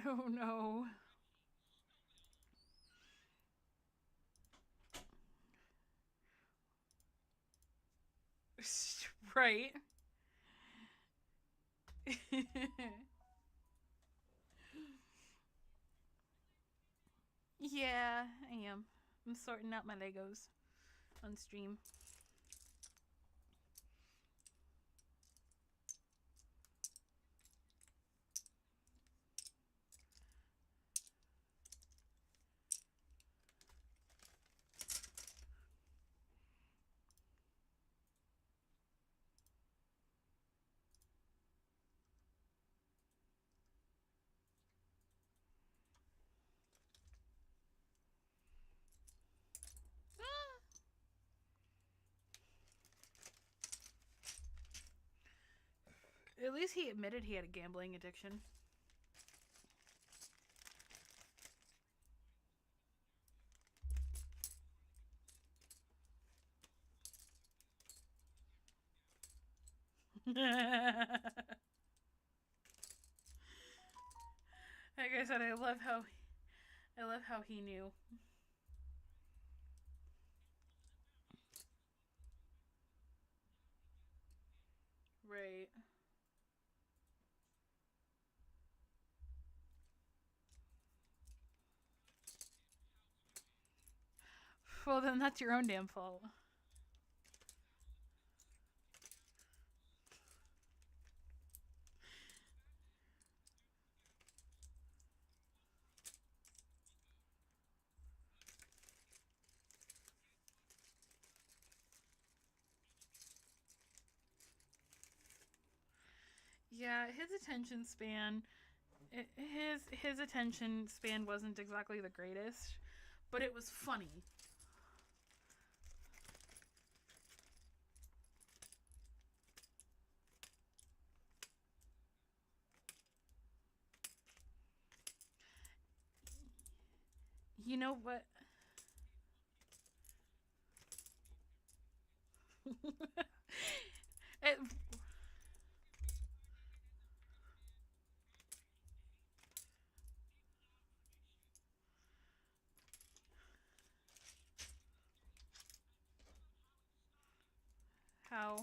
Oh no. Right. Yeah, I am. I'm sorting out my Legos on stream. At least he admitted he had a gambling addiction. Like I said, I love how he knew. Right. Well, then that's your own damn fault. Yeah, his attention span, his attention span wasn't exactly the greatest, but it was funny. You know what? it, how?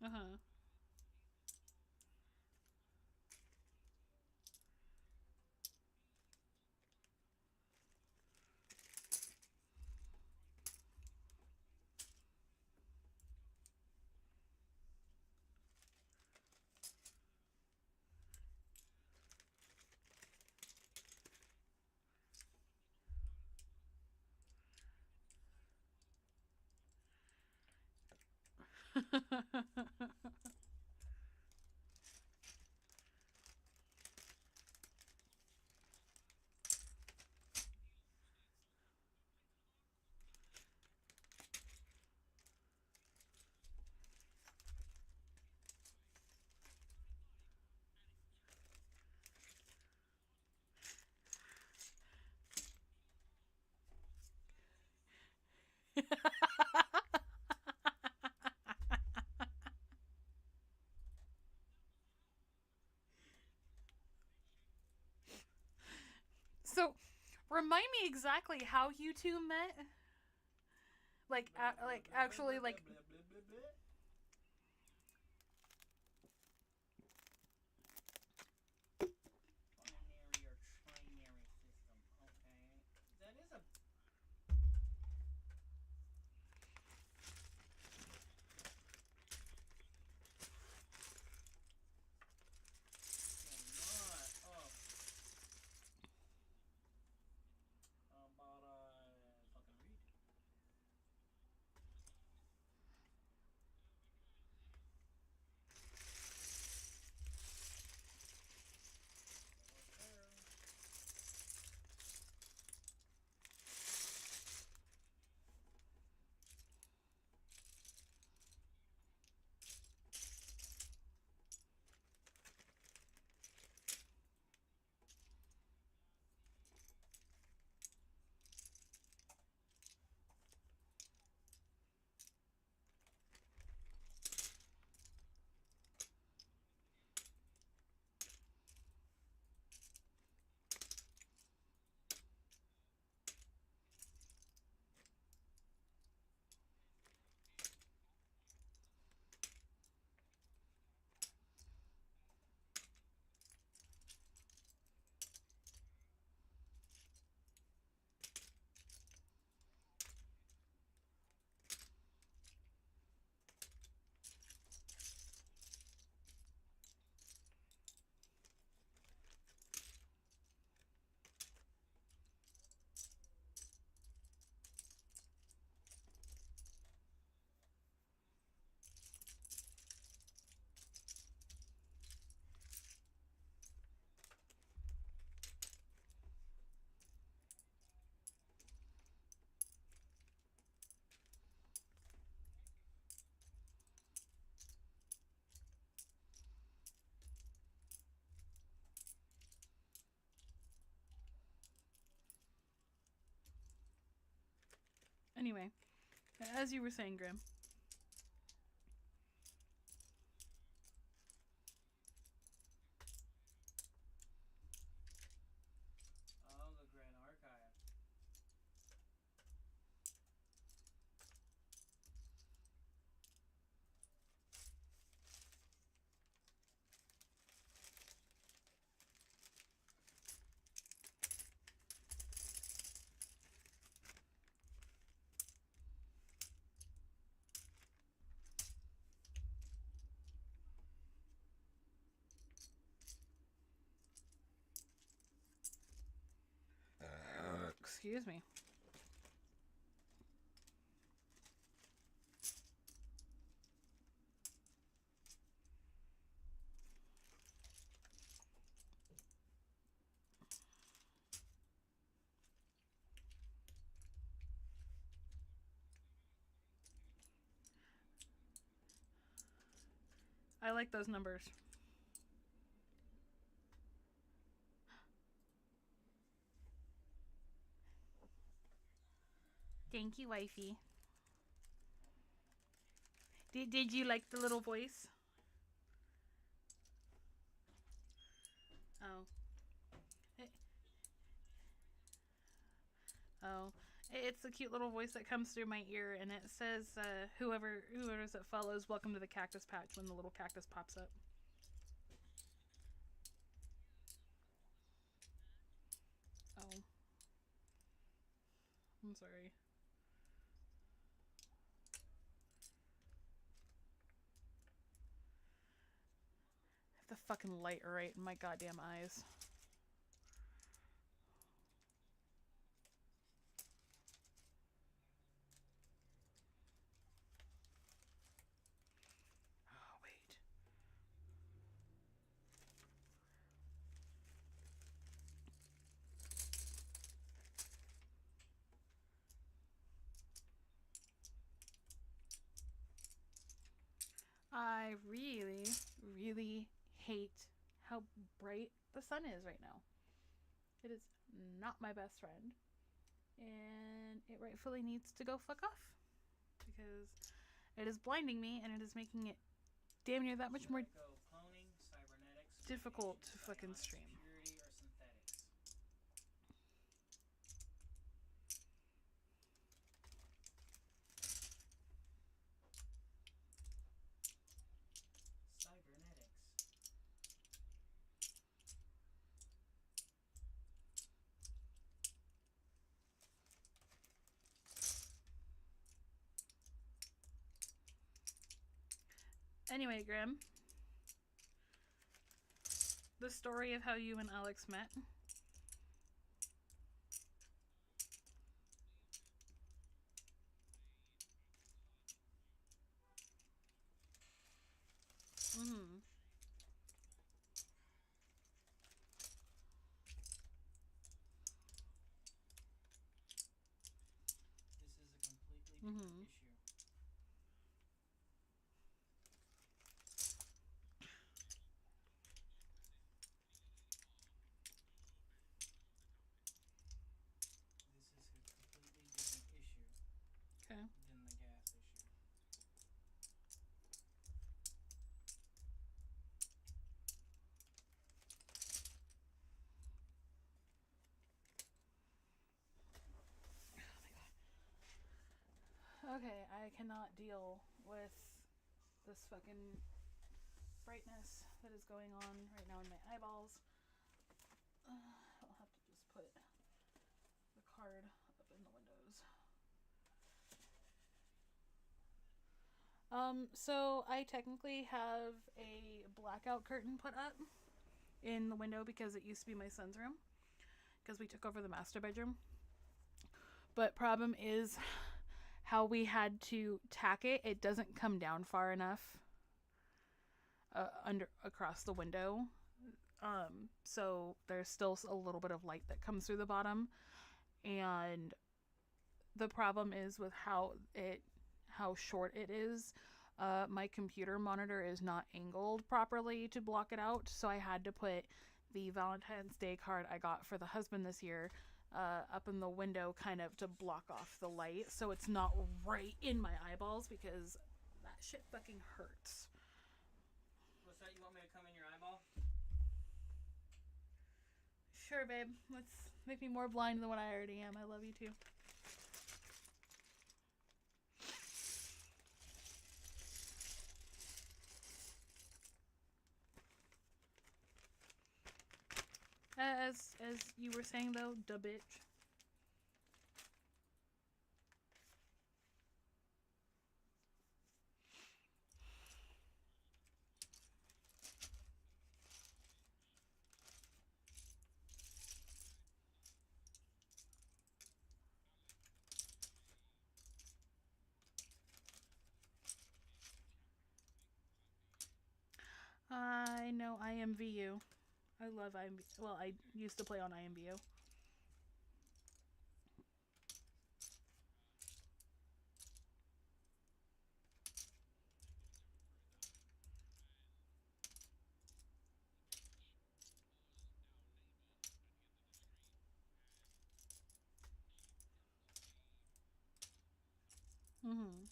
Uh-huh. So, remind me exactly how you two met. Like actually, like. Binary or trinary system. Okay. That is a cannot. Oh. About fucking read. Anyway, as you were saying, Grim. Oh, the Grand Archive. Excuse me. I like those numbers. Thank you, wifey. Did you like the little voice? Oh. Oh. It's a cute little voice that comes through my ear, and it says, whoever's it follows, welcome to the cactus patch when the little cactus pops up. Oh. I'm sorry. I have the fucking light right in my goddamn eyes. Oh, wait. I really, really hate how bright the sun is right now. It is not my best friend. And it rightfully needs to go fuck off. Because it is blinding me and it is making it damn near that much more Cloning, cybernetics, difficult to radiation, fucking psionics, stream. purity, or synthetics. Cybernetics. Anyway, Grim. The story of how you and Alex met. Mm-hmm. This is a completely different Mm-hmm. issue. This is a completely different issue Okay. than the gas issue. Okay, I cannot deal with this fucking brightness that is going on right now in my eyeballs. I'll have to just put the card up in the windows. So I technically have a blackout curtain put up in the window because it used to be my son's room because we took over the master bedroom. But problem is how we had to tack it. It doesn't come down far enough under across the window. So there's still a little bit of light that comes through the bottom, and the problem is with how short it is. My computer monitor is not angled properly to block it out, so I had to put the Valentine's Day card I got for the husband this year up in the window kind of to block off the light so it's not right in my eyeballs because that shit fucking hurts. What's that? You want me to come in your eyeball? Sure, babe. Let's make me more blind than what I already am. I love you too. As you were saying though, da bitch. I know IMVU. I love IMVU. Well, I used to play on IMVU. Mhm.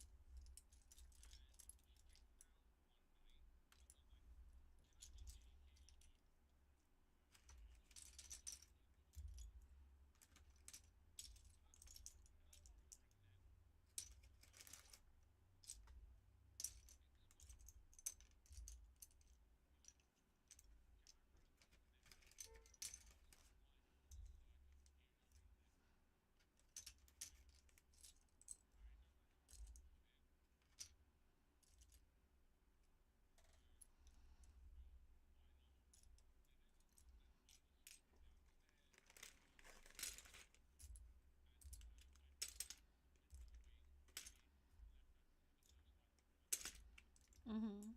Mhm.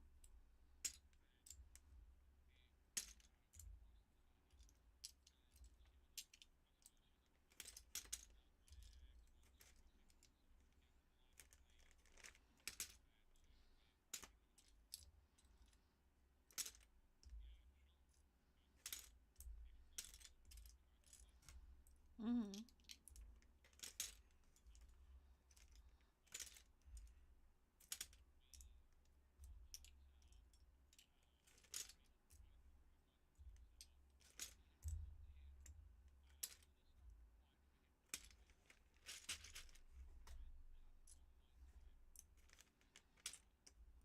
Mhm.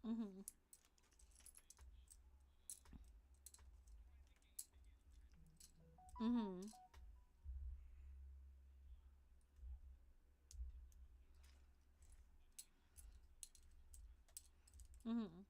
Mhm. Mhm. Mhm.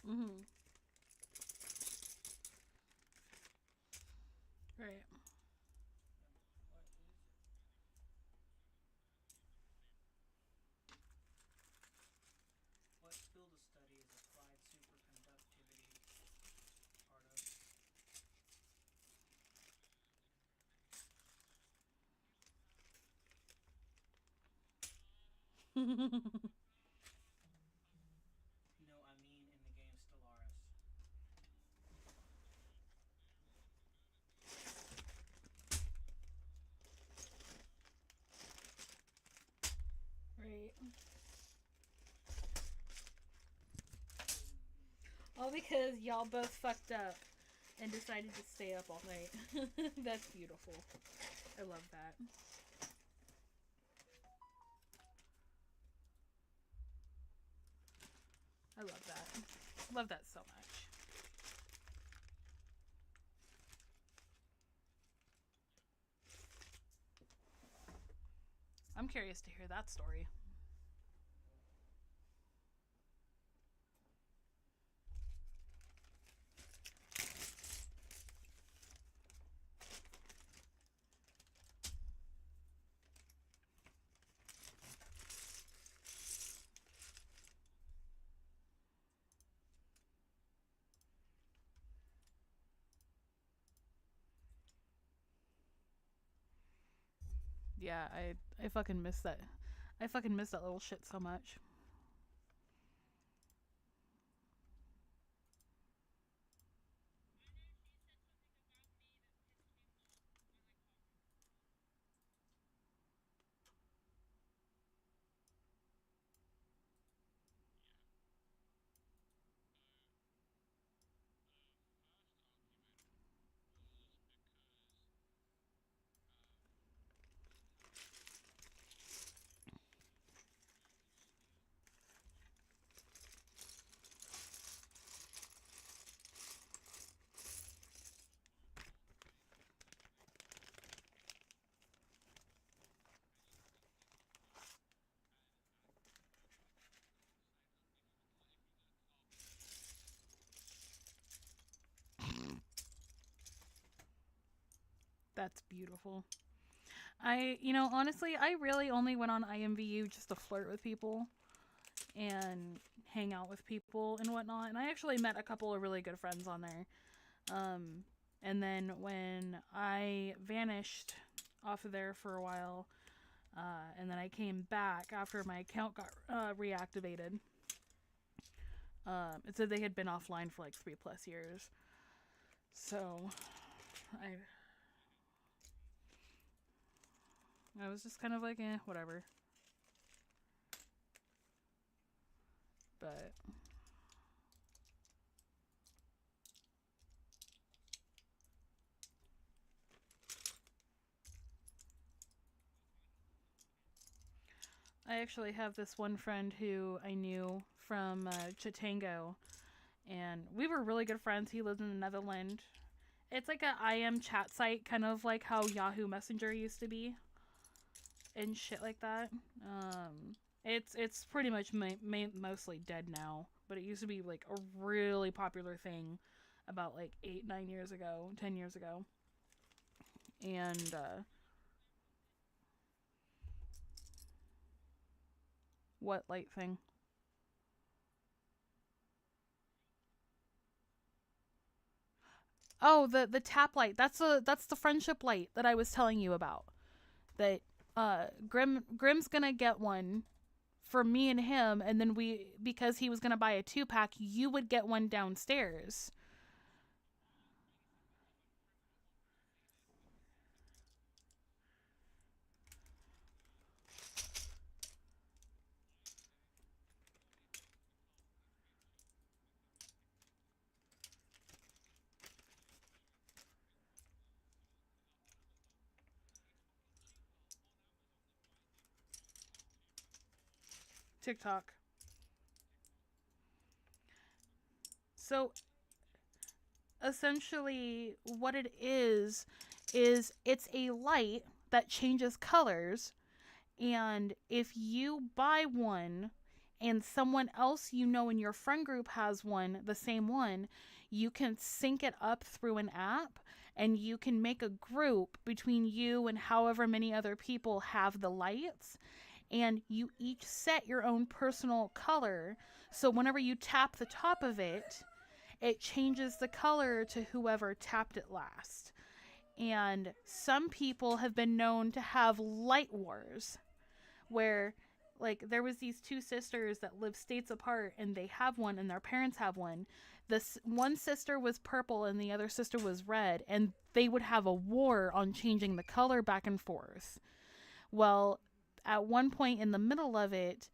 Mhm. Right. What is it? What field of study is applied superconductivity part of? No, I mean in the game Stellaris. Right. All because y'all both fucked up and decided to stay up all night. That's beautiful. I love that. I love that. Love that so much. I'm curious to hear that story. Yeah, I fucking miss that. I fucking miss that little shit so much. That's beautiful. Honestly, I really only went on IMVU just to flirt with people and hang out with people and whatnot. And I actually met a couple of really good friends on there. And then when I vanished off of there for a while, and then I came back after my account got reactivated, it said they had been offline for like 3+ years. So I was just kind of like, whatever. But I actually have this one friend who I knew from Chitango, and we were really good friends. He lives in the Netherlands. It's like a IM chat site, kind of like how Yahoo Messenger used to be, and shit like that. It's pretty much mostly dead now, but it used to be like a really popular thing about like 8, 9 years ago, 10 years ago, and what light thing? Oh, the tap light. That's the friendship light that I was telling you about. That Grim's gonna get one for me and him, and then because he was gonna buy a 2-pack, you would get one downstairs. TikTok. So essentially, what it is it's a light that changes colors, and if you buy one and someone else you know in your friend group has one, the same one, you can sync it up through an app, and you can make a group between you and however many other people have the lights, and you each set your own personal color. So whenever you tap the top of it, it changes the color to whoever tapped it last. And some people have been known to have light wars where, like, there was these two sisters that live states apart, and they have one and their parents have one. This one sister was purple and the other sister was red, and they would have a war on changing the color back and forth. Well, at one point in the middle of it,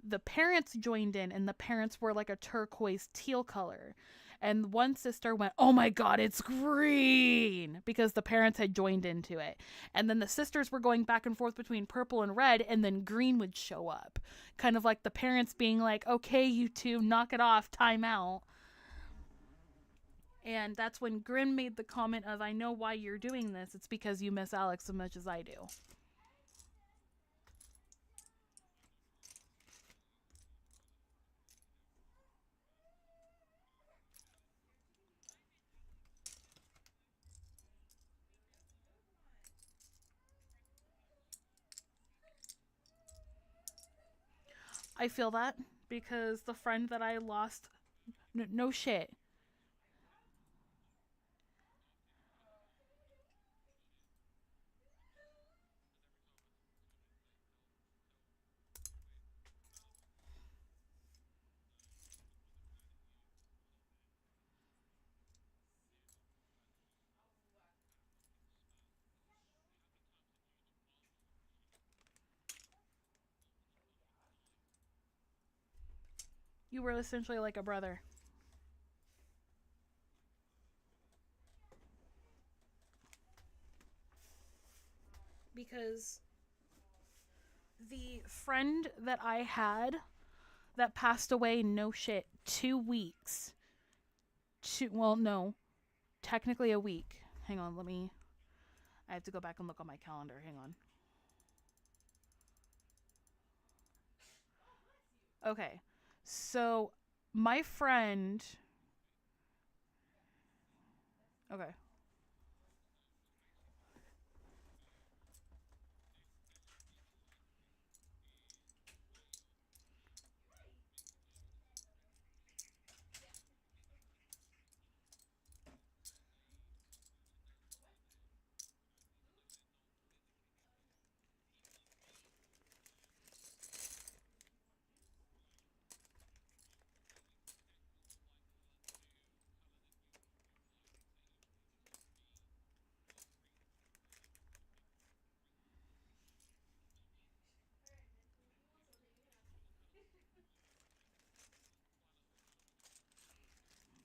the parents joined in, and the parents were like a turquoise teal color. And one sister went, "Oh my God, it's green," because the parents had joined into it. And then the sisters were going back and forth between purple and red, and then green would show up. Kind of like the parents being like, "Okay, you two, knock it off, time out." And that's when Grim made the comment of, "I know why you're doing this. It's because you miss Alex as much as I do." I feel that because the friend that I lost, no shit. You were essentially like a brother. Because the friend that I had that passed away, no shit, 2 weeks. Well, no, technically a week. Hang on, I have to go back and look on my calendar. Hang on. Okay, so my friend. Okay.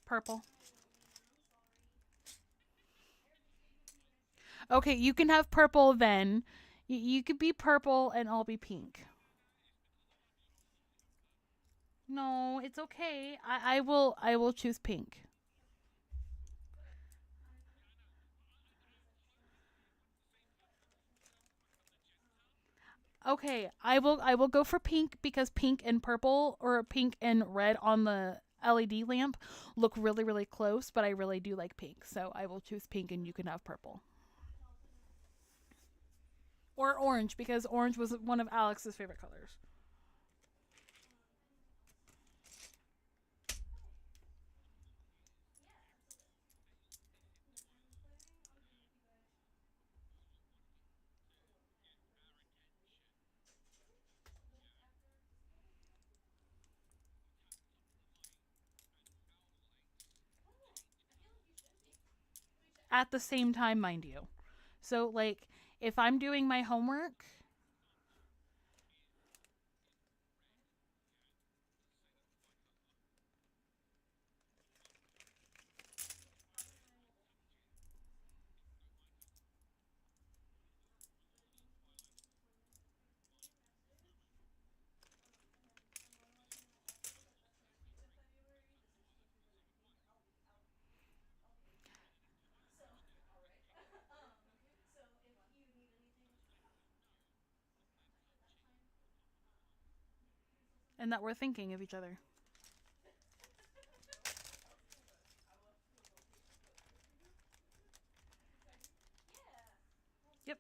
Purple. Okay, you can have purple then. You could be purple and I'll be pink. No, it's okay. I will choose pink. Okay, I will go for pink because pink and purple or pink and red on the LED lamp look really really close, but I really do like pink. So I will choose pink and you can have purple. Or orange because orange was one of Alex's favorite colors. At the same time, mind you. So like if I'm doing my homework, and that we're thinking of each other. Yep.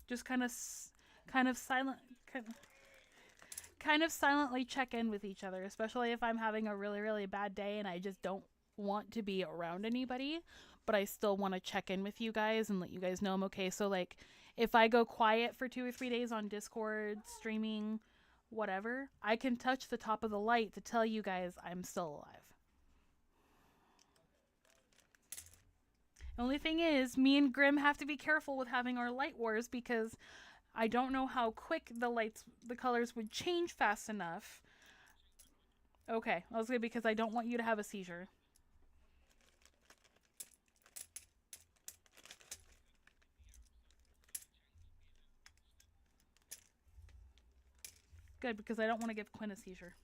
Just kind of silent kind of silently check in with each other, especially if I'm having a really, really bad day and I just don't want to be around anybody, but I still want to check in with you guys and let you guys know I'm okay. So, like, if I go quiet for 2 or 3 days on Discord, streaming, whatever, I can touch the top of the light to tell you guys I'm still alive. The only thing is, me and Grim have to be careful with having our light wars because I don't know how quick the colors would change fast enough. Okay, I was good because I don't want you to have a seizure. Good because I don't want to give Quinn a seizure.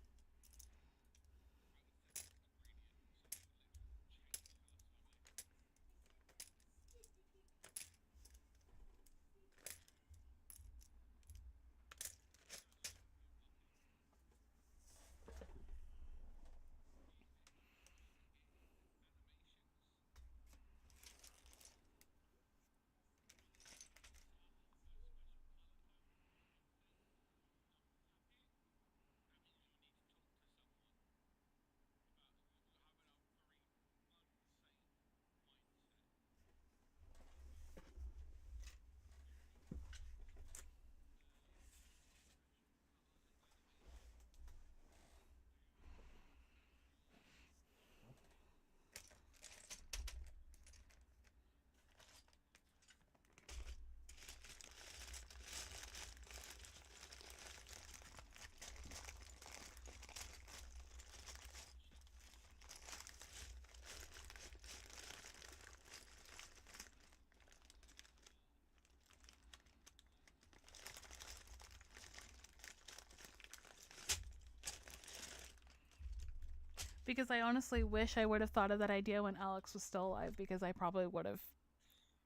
Because I honestly wish I would have thought of that idea when Alex was still alive, because I probably would have,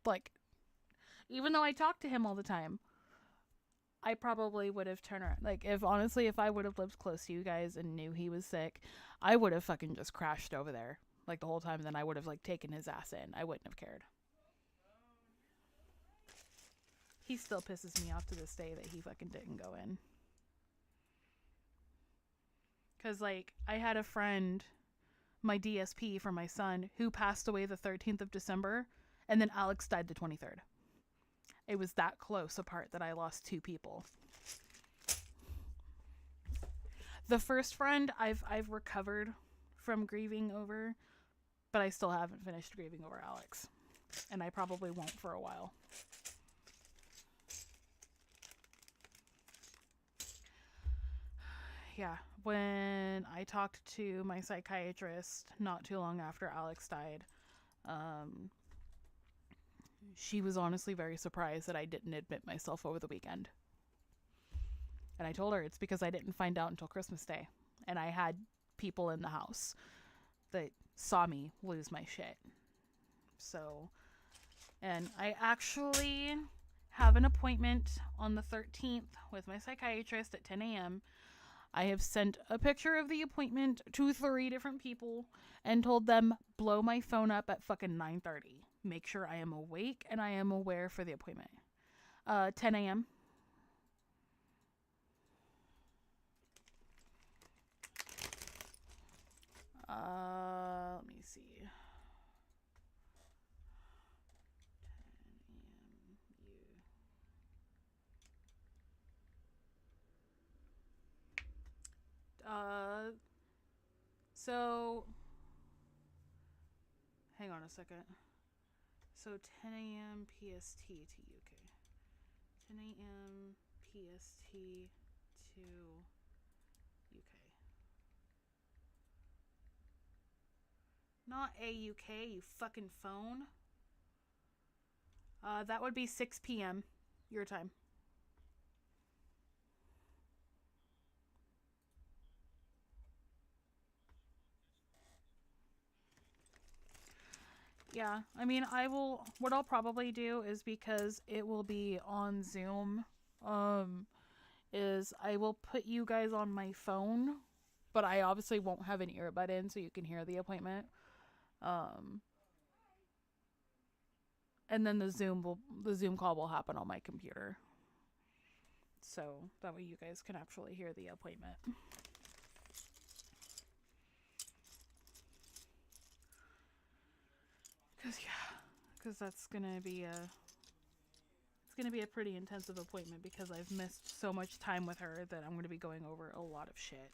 like, even though I talked to him all the time, I probably would have turned around. Like, if I would have lived close to you guys and knew he was sick, I would have fucking just crashed over there, like, the whole time. And then I would have, like, taken his ass in. I wouldn't have cared. He still pisses me off to this day that he fucking didn't go in. Because, like, I had a friend, my DSP for my son, who passed away the 13th of December, and then Alex died the 23rd. It was that close apart that I lost 2 people. The first friend I've recovered from grieving over, but I still haven't finished grieving over Alex. And I probably won't for a while. Yeah, when I talked to my psychiatrist not too long after Alex died, she was honestly very surprised that I didn't admit myself over the weekend. And I told her it's because I didn't find out until Christmas Day. And I had people in the house that saw me lose my shit. So, and I actually have an appointment on the 13th with my psychiatrist at 10 a.m. I have sent a picture of the appointment to 3 different people and told them blow my phone up at fucking 9:30. Make sure I am awake and I am aware for the appointment. 10 a.m. Let me see. 10 a.m. So hang on a second. So 10 a.m. PST to UK. 10 a.m. PST to UK. Not AUK, you fucking phone. That would be 6 p.m. your time. Yeah, I mean, what I'll probably do is, because it will be on Zoom, is I will put you guys on my phone, but I obviously won't have an earbud in so you can hear the appointment. And then the Zoom call will happen on my computer. So that way you guys can actually hear the appointment. Because that's gonna be a pretty intensive appointment, because I've missed so much time with her that I'm gonna be going over a lot of shit.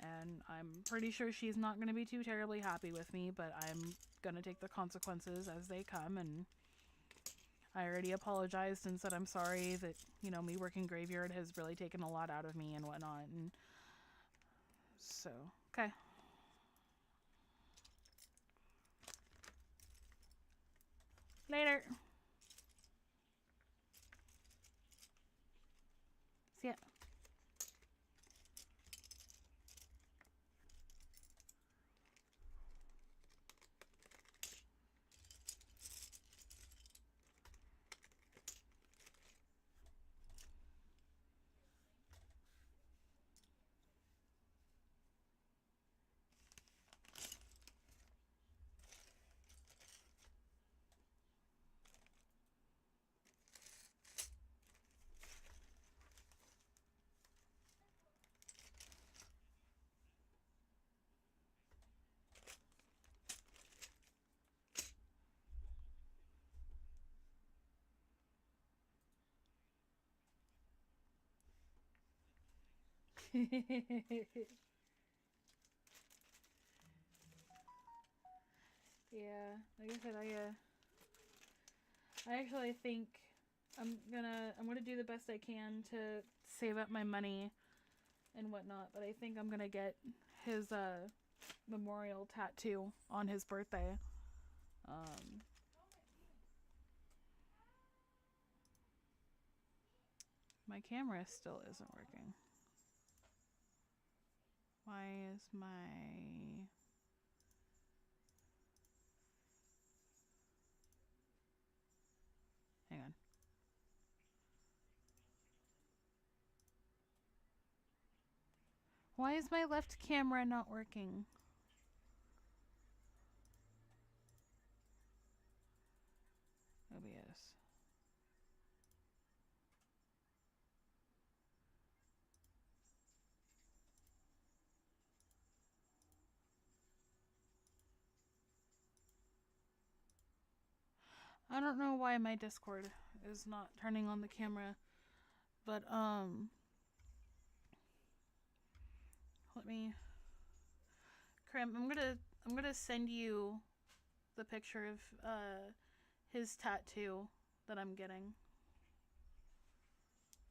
And I'm pretty sure she's not gonna be too terribly happy with me, but I'm gonna take the consequences as they come. And I already apologized and said I'm sorry that, me working graveyard has really taken a lot out of me and whatnot. And so, okay. Later. See ya. Yeah, like I said, I actually think I'm gonna do the best I can to save up my money and whatnot, but I think I'm gonna get his memorial tattoo on his birthday. My camera still isn't working. Why is my... Hang on. Why is my left camera not working? OBS. I don't know why my Discord is not turning on the camera, but let me... Krim, I'm gonna send you the picture of his tattoo that I'm getting.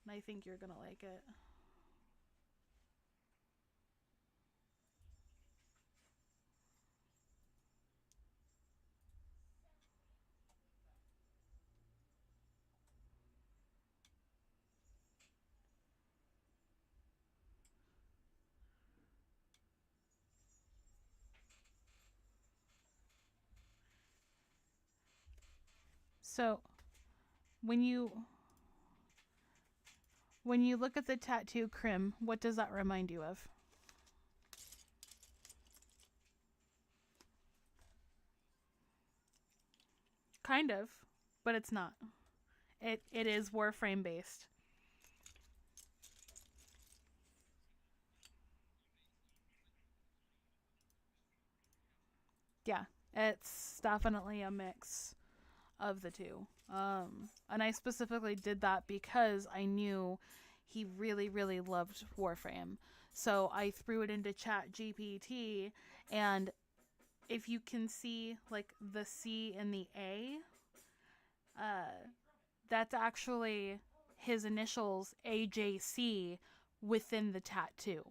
And I think you're gonna like it. So, when you look at the tattoo, Krim, what does that remind you of? Kind of, but it's not. It is Warframe based. Yeah, it's definitely a mix of the two. And I specifically did that because I knew he really, really loved Warframe. So I threw it into Chat GPT, and if you can see like the C and the A, that's actually his initials AJC within the tattoo.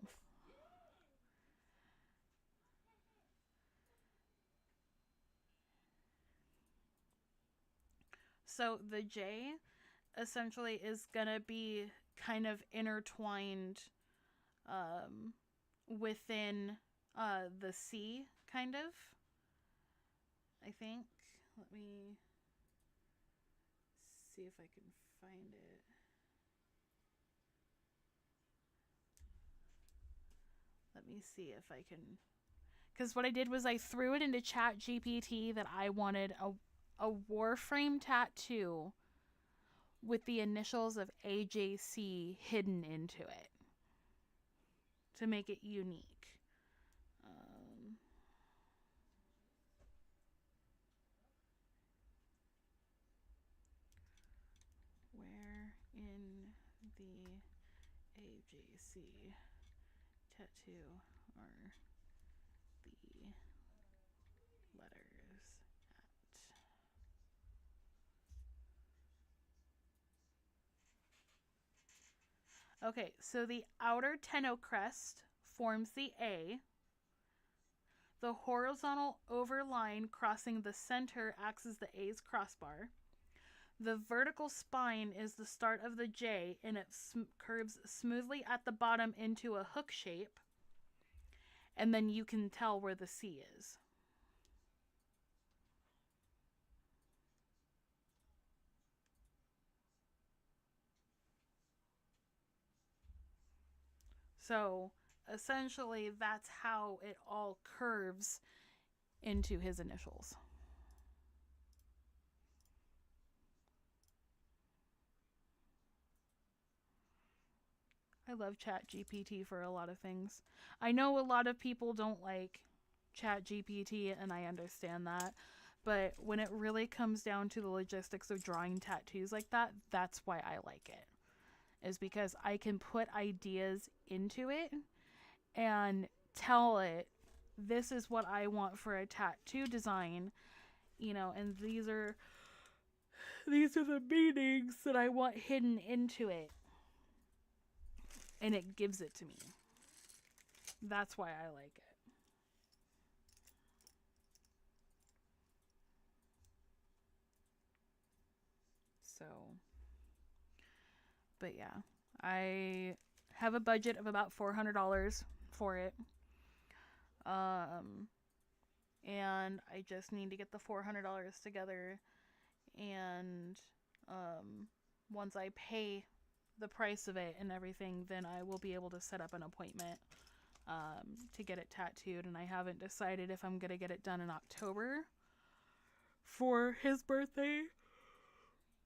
So the J essentially is gonna be kind of intertwined within the C, kind of. I think. Let me see if I can find it. Let me see if I can... Because what I did was I threw it into Chat GPT that I wanted a Warframe tattoo with the initials of AJC hidden into it to make it unique. Where in the AJC tattoo are the letters at? Okay, so the outer Tenno crest forms the A. The horizontal overline crossing the center acts as the A's crossbar. The vertical spine is the start of the J, and it curves smoothly at the bottom into a hook shape. And then you can tell where the C is. So essentially, that's how it all curves into his initials. I love Chat GPT for a lot of things. I know a lot of people don't like Chat GPT, and I understand that. But when it really comes down to the logistics of drawing tattoos like that, that's why I like it. Is because I can put ideas into it and tell it, this is what I want for a tattoo design, you know, and these are the meanings that I want hidden into it. And it gives it to me. That's why I like it. So, but yeah, I have a budget of about $400 for it. And I just need to get the $400 together, and once I pay the price of it and everything, then I will be able to set up an appointment to get it tattooed. And I haven't decided if I'm going to get it done in October for his birthday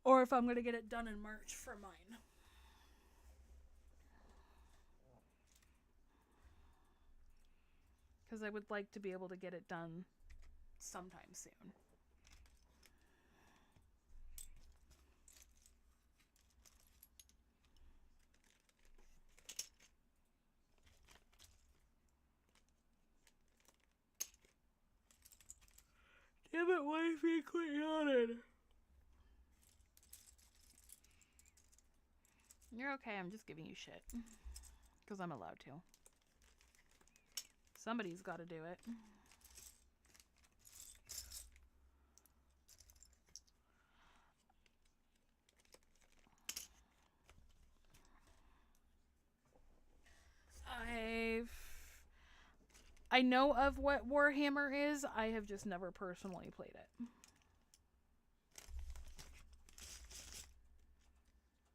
or if I'm going to get it done in March for mine. Because I would like to be able to get it done sometime soon. Damn it, wifey, quit yawning. You're okay, I'm just giving you shit. Because I'm allowed to. Somebody's got to do it. I know of what Warhammer is. I have just never personally played it.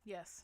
Yes.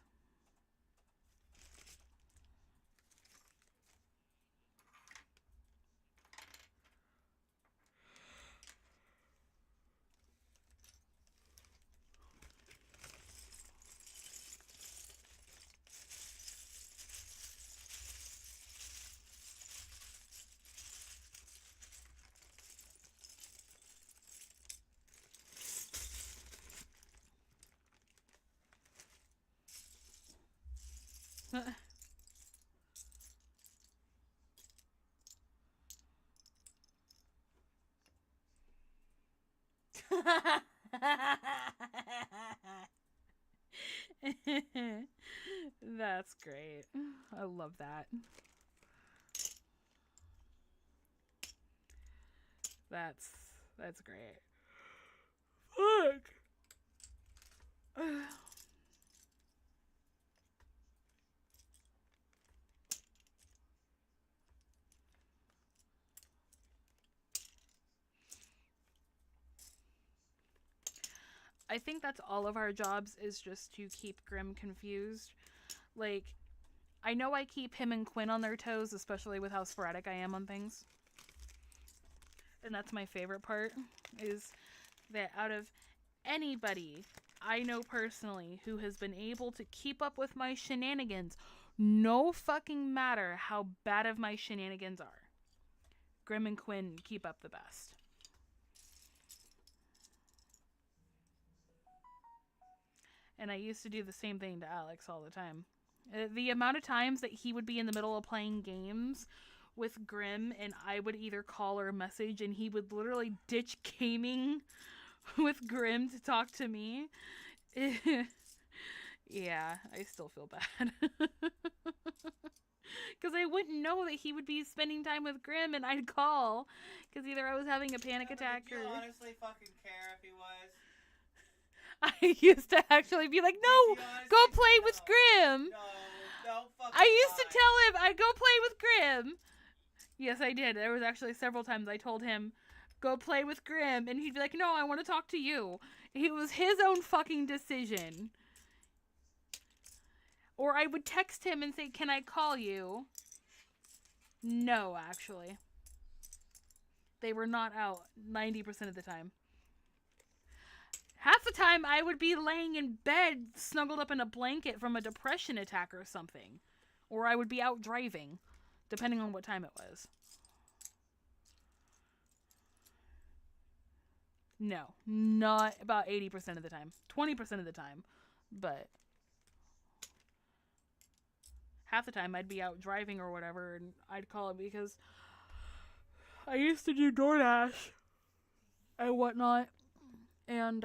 That's great. I love that. That's great. Fuck. I think that's all of our jobs, is just to keep Grim confused. Like, I know I keep him and Quinn on their toes, especially with how sporadic I am on things. And that's my favorite part, is that out of anybody I know personally who has been able to keep up with my shenanigans, no fucking matter how bad of my shenanigans are, Grim and Quinn keep up the best. And I used to do the same thing to Alex all the time. The amount of times that he would be in the middle of playing games with Grim and I would either call or message and he would literally ditch gaming with Grim to talk to me. Yeah, I still feel bad. Because I wouldn't know that he would be spending time with Grim and I'd call. Because either I was having a panic attack did you or... honestly fucking care if he was? I used to actually be like, no, go play with Grim. No fucking I used to tell him, I'd go play with Grim. Yes, I did. There was actually several times I told him, go play with Grim. And he'd be like, no, I want to talk to you. It was his own fucking decision. Or I would text him and say, can I call you? No, actually. They were not out 90% of the time. Half the time, I would be laying in bed, snuggled up in a blanket from a depression attack or something. Or I would be out driving, depending on what time it was. No, not about 80% of the time. 20% of the time. But half the time, I'd be out driving or whatever, and I'd call him because I used to do DoorDash and whatnot. And,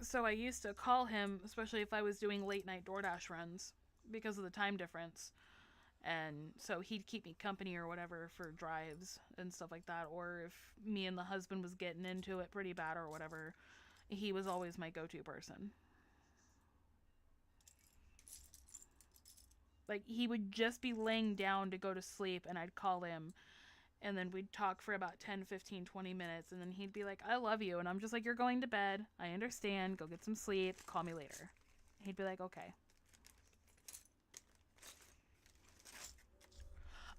so I used to call him, especially if I was doing late night DoorDash runs, because of the time difference. And so he'd keep me company or whatever for drives and stuff like that. Or if me and the husband was getting into it pretty bad or whatever, he was always my go-to person. Like, he would just be laying down to go to sleep, and I'd call him, and then we'd talk for about 10, 15, 20 minutes, and then he'd be like, I love you. And I'm just like, you're going to bed. I understand. Go get some sleep. Call me later. He'd be like, okay.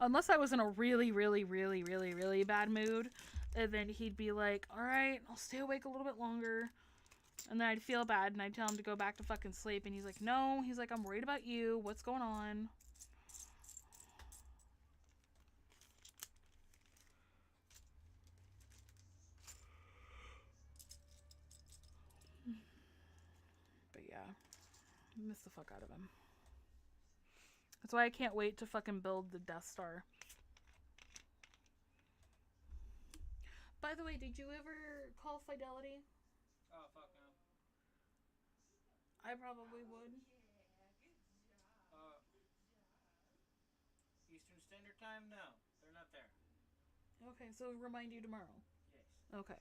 Unless I was in a really, really, really, really, really bad mood, and then he'd be like, all right, I'll stay awake a little bit longer. And then I'd feel bad, and I'd tell him to go back to fucking sleep, and he's like, no. He's like, I'm worried about you. What's going on? But yeah, I miss the fuck out of him. That's why I can't wait to fucking build the Death Star. By the way, did you ever call Fidelity? Oh, fuck no. I probably would. Eastern Standard Time? No, they're not there. Okay, so remind you tomorrow. Yes. Okay.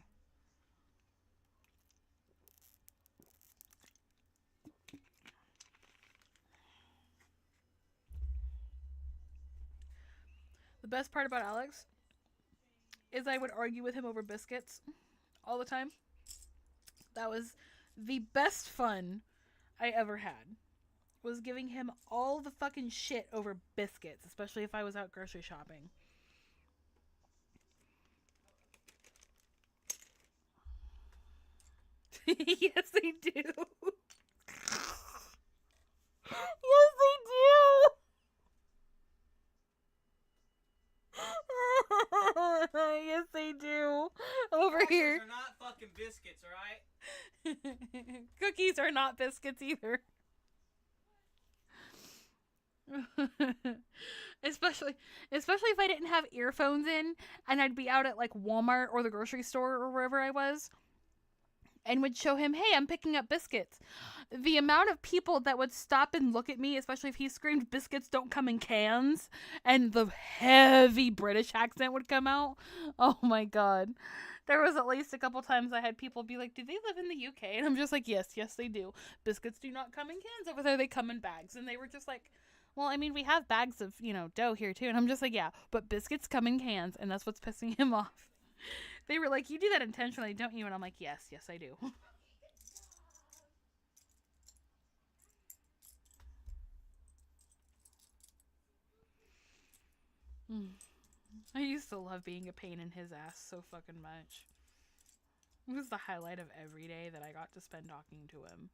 The best part about Alex is I would argue with him over biscuits all the time. That was the best fun I ever had. Was giving him all the fucking shit over biscuits, especially if I was out grocery shopping. Yes, they do. Yes, they do. Yes, they do. Over Crackers here. are not fucking biscuits, alright? Cookies are not biscuits either. especially if I didn't have earphones in and I'd be out at like Walmart or the grocery store or wherever I was and would show him, hey, I'm picking up biscuits. The amount of people that would stop and look at me, especially if he screamed biscuits don't come in cans, and the heavy British accent would come out. Oh my god. There was at least a couple times I had people be like, do they live in the UK? And I'm just like, yes, they do. Biscuits do not come in cans over there. They come in bags. And they were just like, well, I mean, we have bags of, dough here too. And I'm just like, yeah, but biscuits come in cans. And that's what's pissing him off. They were like, you do that intentionally, don't you? And I'm like, yes, I do. I used to love being a pain in his ass so fucking much. It was the highlight of every day that I got to spend talking to him.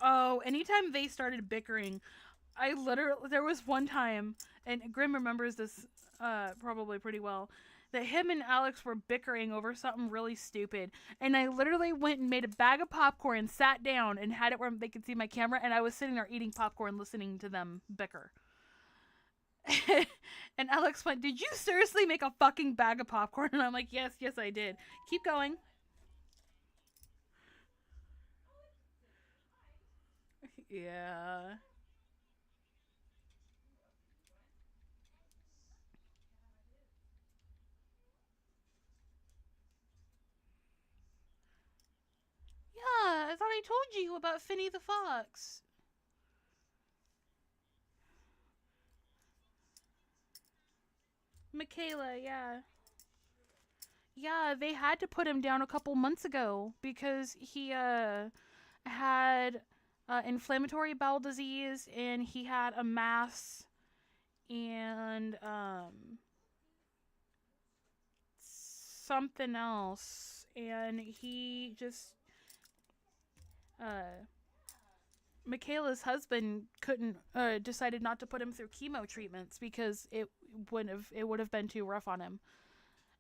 Oh, anytime they started bickering, there was one time, and Grim remembers this probably pretty well, that him and Alex were bickering over something really stupid, and I literally went and made a bag of popcorn, sat down, and had it where they could see my camera, and I was sitting there eating popcorn, listening to them bicker. And Alex went, did you seriously make a fucking bag of popcorn? And I'm like, yes, I did. Keep going. Yeah. Yeah, I thought I told you about Finny the Fox. Michaela, yeah. Yeah, they had to put him down a couple months ago because he had inflammatory bowel disease and he had a mass and something else, and he just Michaela's husband couldn't decided not to put him through chemo treatments because it would have been too rough on him.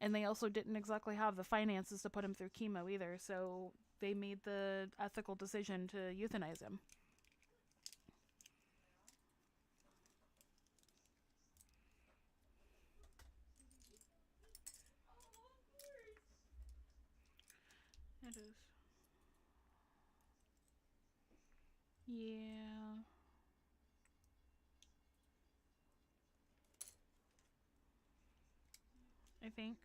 And they also didn't exactly have the finances to put him through chemo either, so they made the ethical decision to euthanize him. It is. Yeah. think.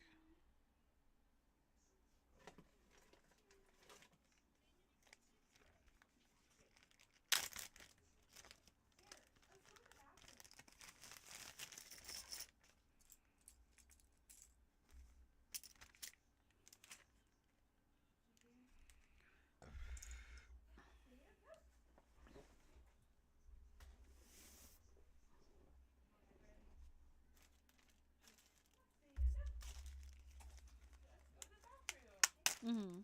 Mm-hmm.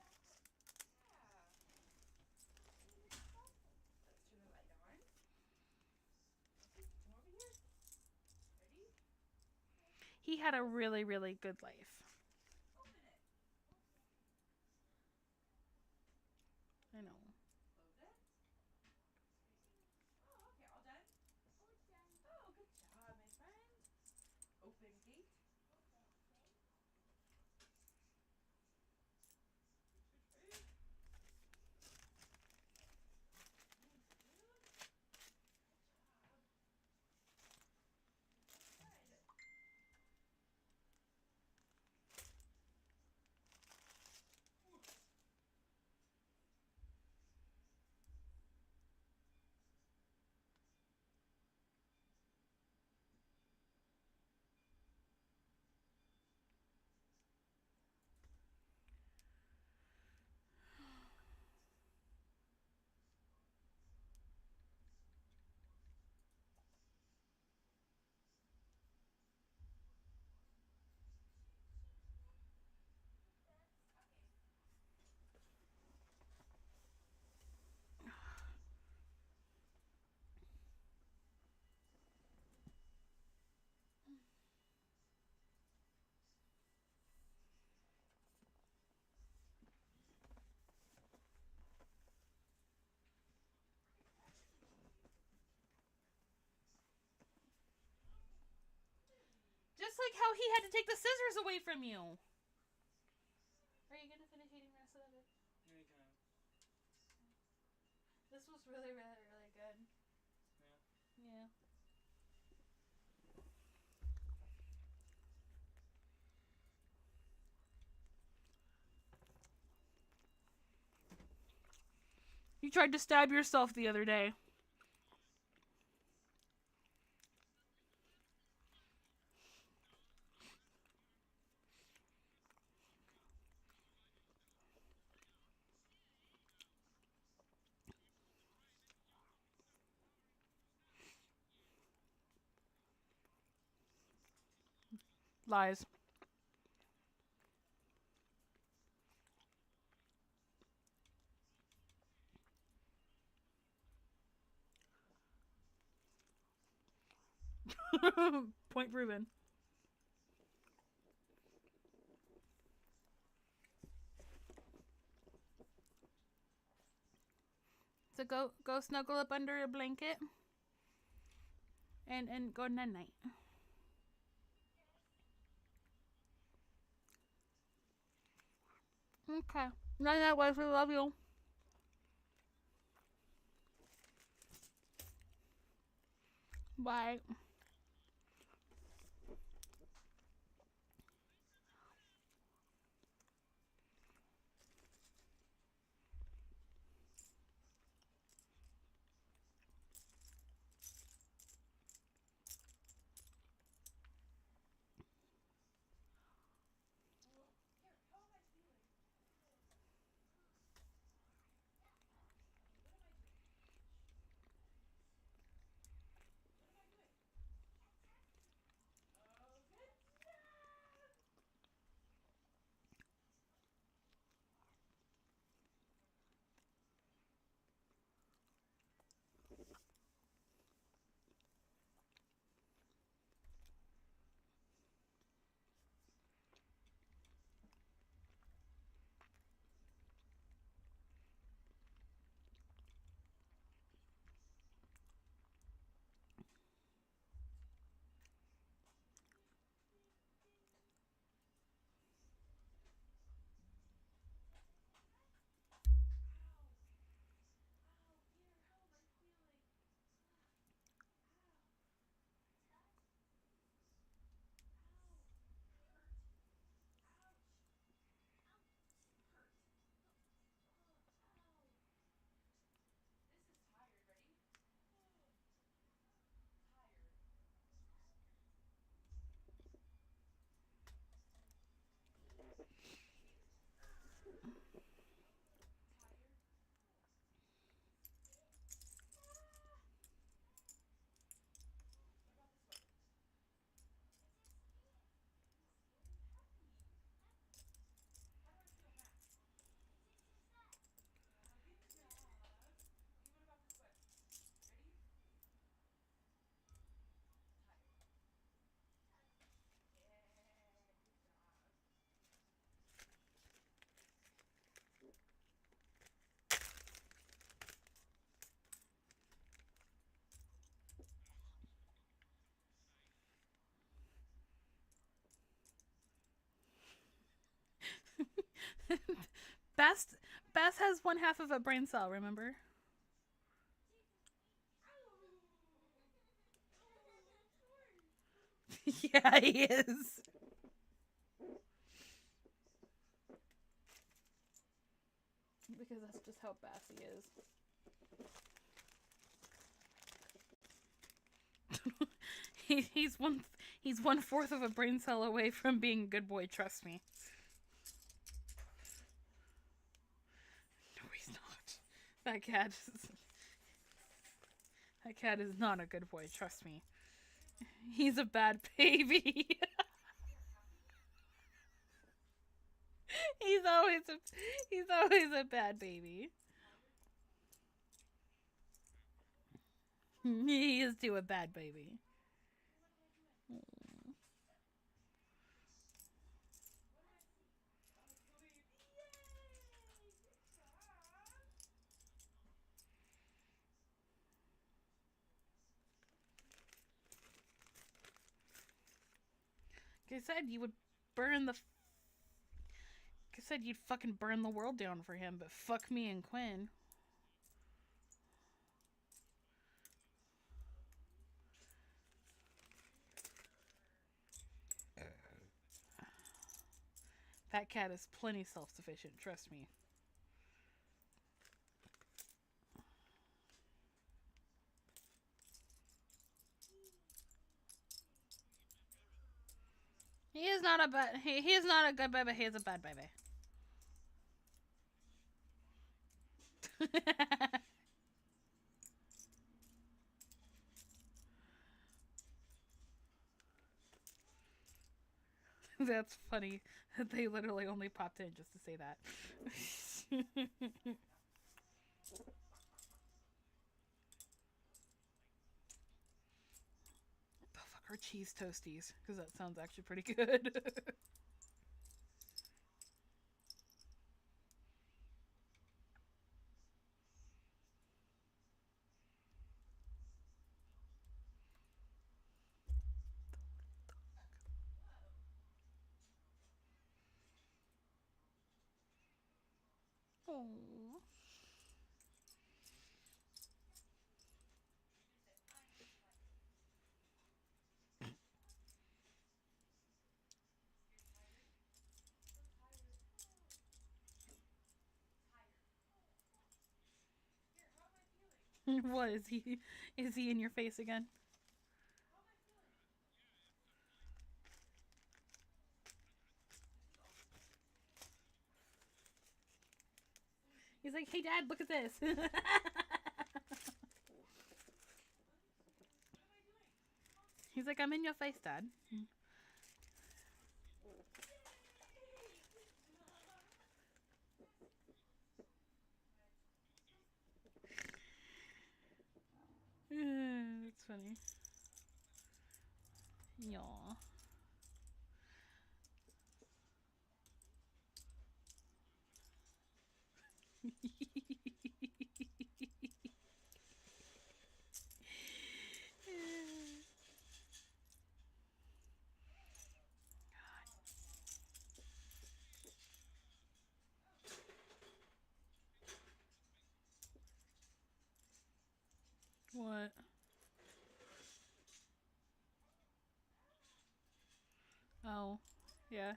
He had a really, really good life. I know. Just like how he had to take the scissors away from you. Are you gonna finish eating the rest of it? Yeah, you can. This was really, really, really good. Yeah. Yeah. You tried to stab yourself the other day. Lies. Point proven. So go snuggle up under a blanket and go night night. Okay. Night night, wife. We love you. Bye. Best has one half of a brain cell, remember? Yeah, he is. Because that's just how Bass he is. He's 1/4 of a brain cell away from being a good boy, trust me. No, he's not. That cat is not a good boy, trust me. He's a bad baby. he's always a bad baby. He is too a bad baby. Like I said, you would burn the. Like I said, you'd fucking burn the world down for him, but fuck me and Quinn. That cat is plenty self-sufficient, trust me. He is not a bad. He is not a good baby. He is a bad baby. That's funny. They literally only popped in just to say that. The fuck are cheese toasties? Because that sounds actually pretty good. Oh. What is he? Is he in your face again? He's like, hey dad, look at this. He's like, I'm in your face, dad. That's funny. Yaw. What? Oh, yeah.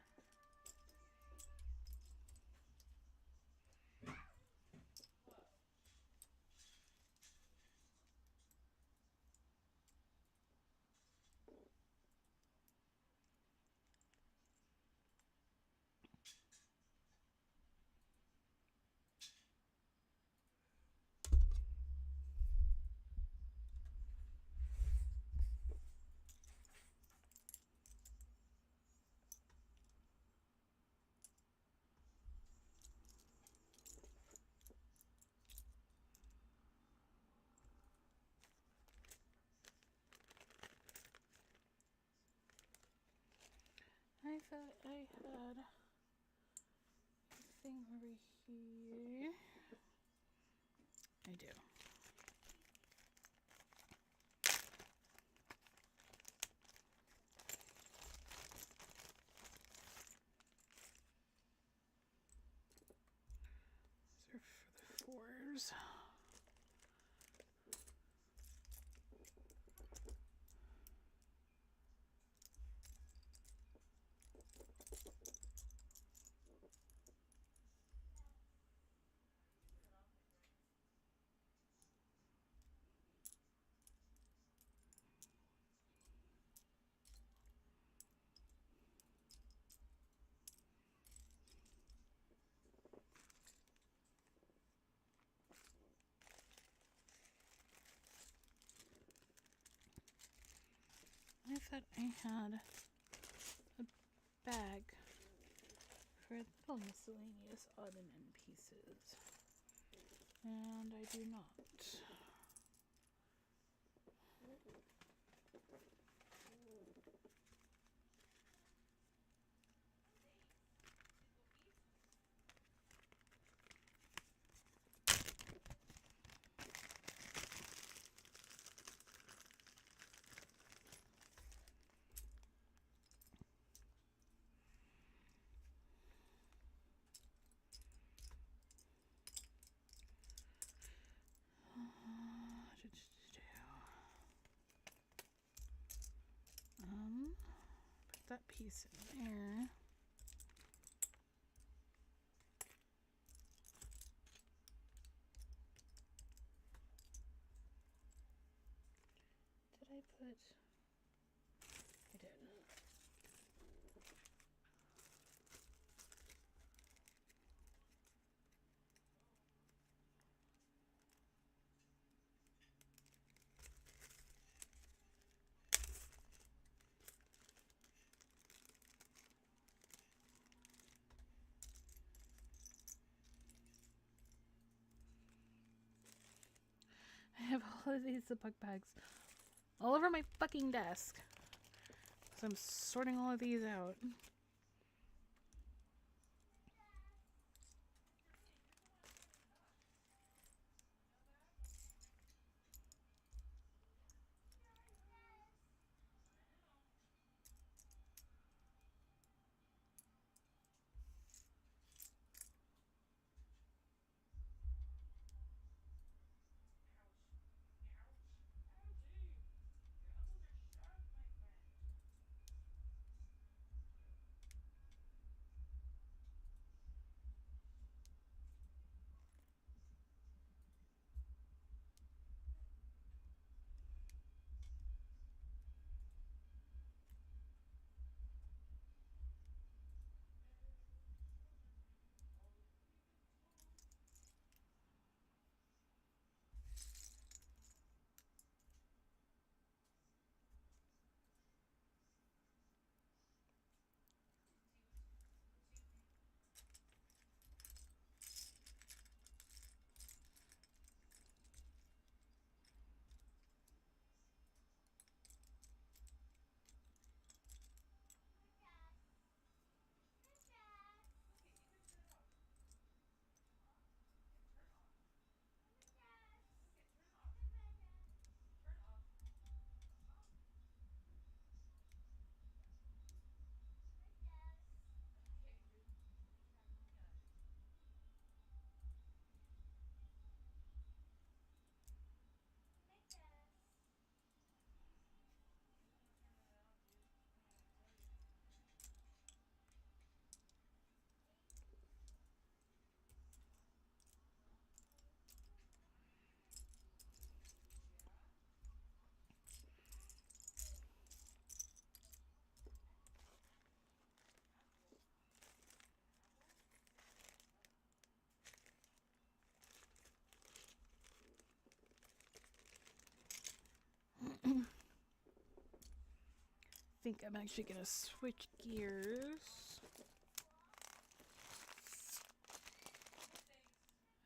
I thought I had a thing over here. I do. gears. I thought I had a bag for little miscellaneous odd and end pieces, and I do not. Put that piece in there. Did I put? I did. I have all of these Ziploc bags all over my fucking desk. So I'm sorting all of these out. I think I'm actually gonna switch gears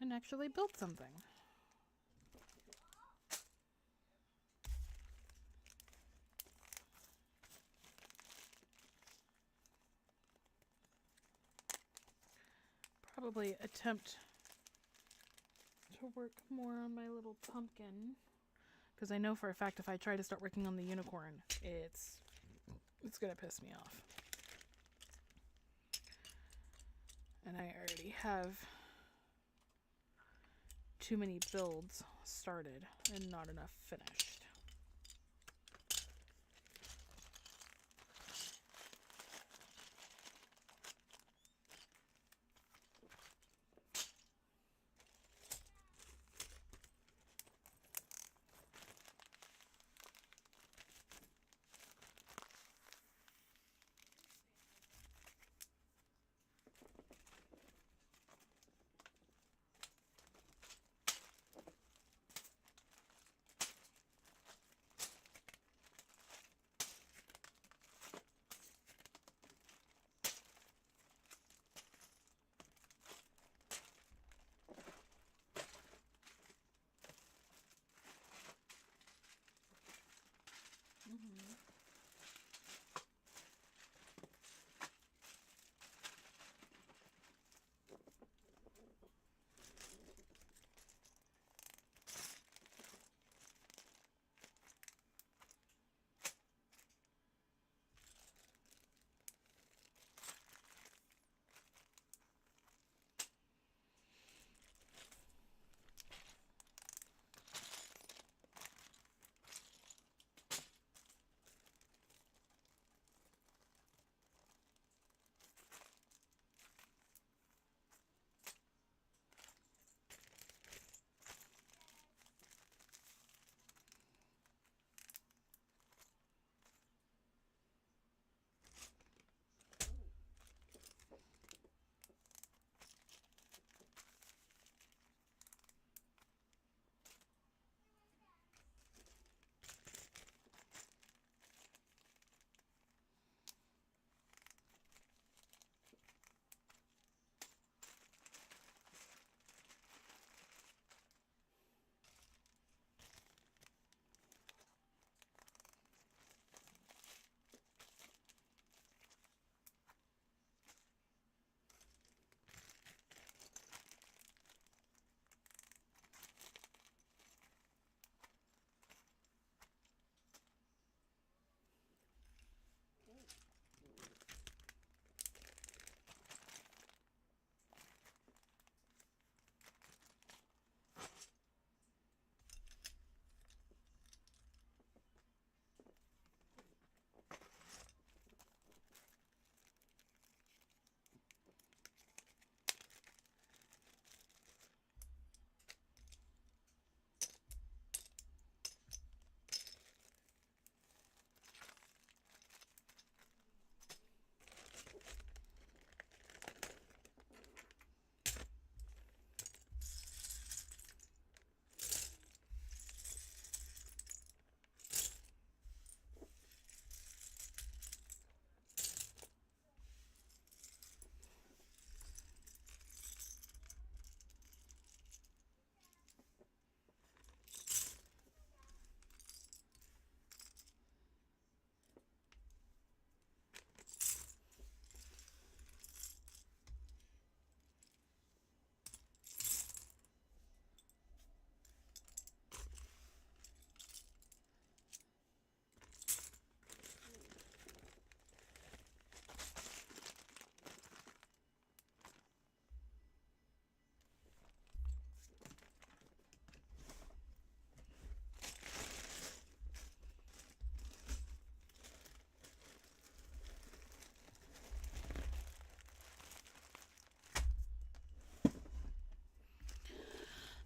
and actually build something. Probably attempt to work more on my little pumpkin, because I know for a fact if I try to start working on the unicorn, it's gonna piss me off. And I already have too many builds started and not enough finished.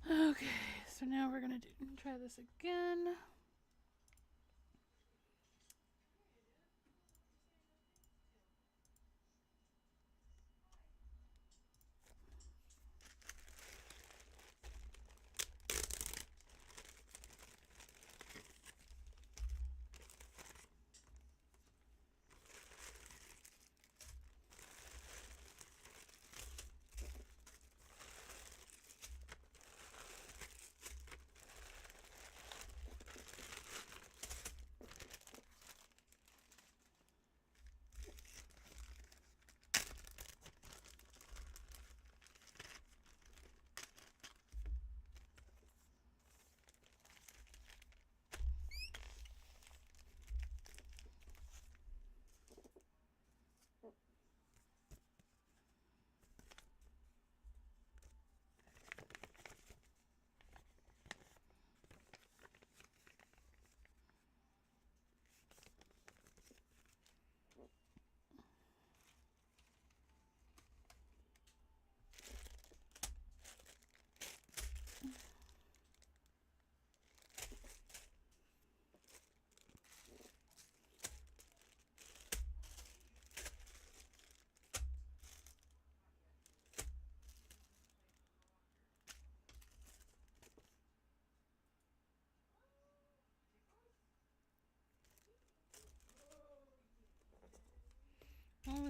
Okay, so now we're gonna try this again.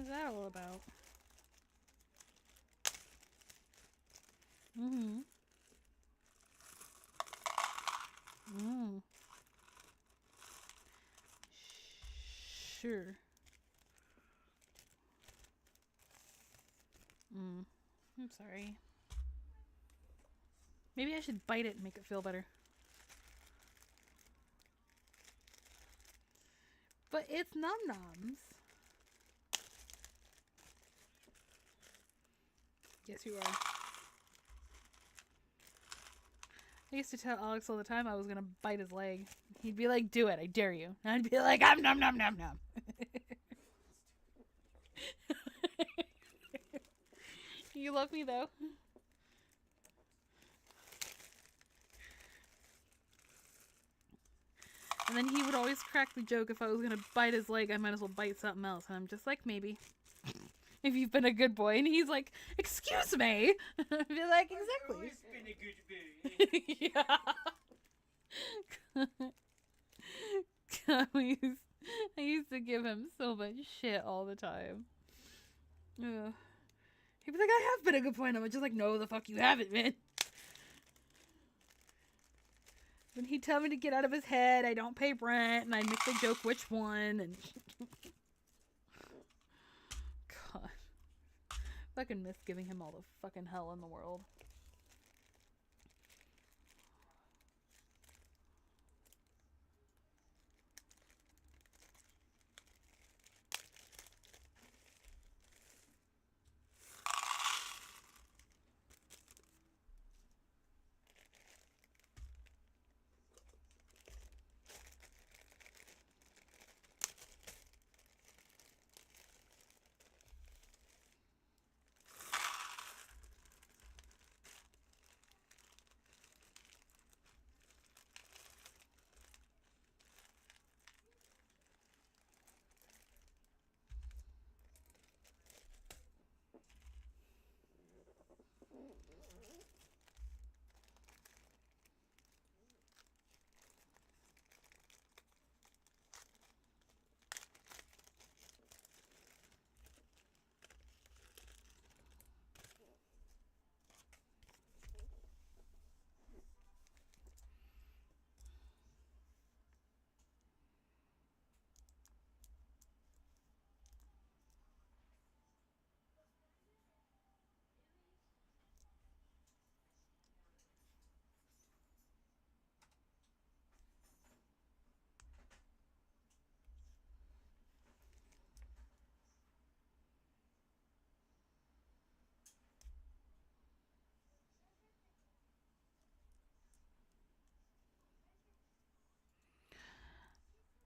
is that all about? Mm-hmm. Mm. Sure. I'm sorry. Maybe I should bite it and make it feel better. But it's Num Noms. Yes, you are. I used to tell Alex all the time I was gonna bite his leg. He'd be like, "Do it, I dare you." And I'd be like, "I'm nom nom nom nom." You love me though. And then he would always crack the joke if I was gonna bite his leg, I might as well bite something else. And I'm just like, maybe. If you've been a good boy. And he's like, "Excuse me." I'd be like, "Exactly." I've always been a good boy. Yeah. I used to give him so much shit all the time. Ugh. He'd be like, "I have been a good boy." And I'm just like, "No, the fuck you haven't, man." When he'd tell me to get out of his head, I don't pay rent, and I'd make the joke which one, and God. Fucking miss giving him all the fucking hell in the world.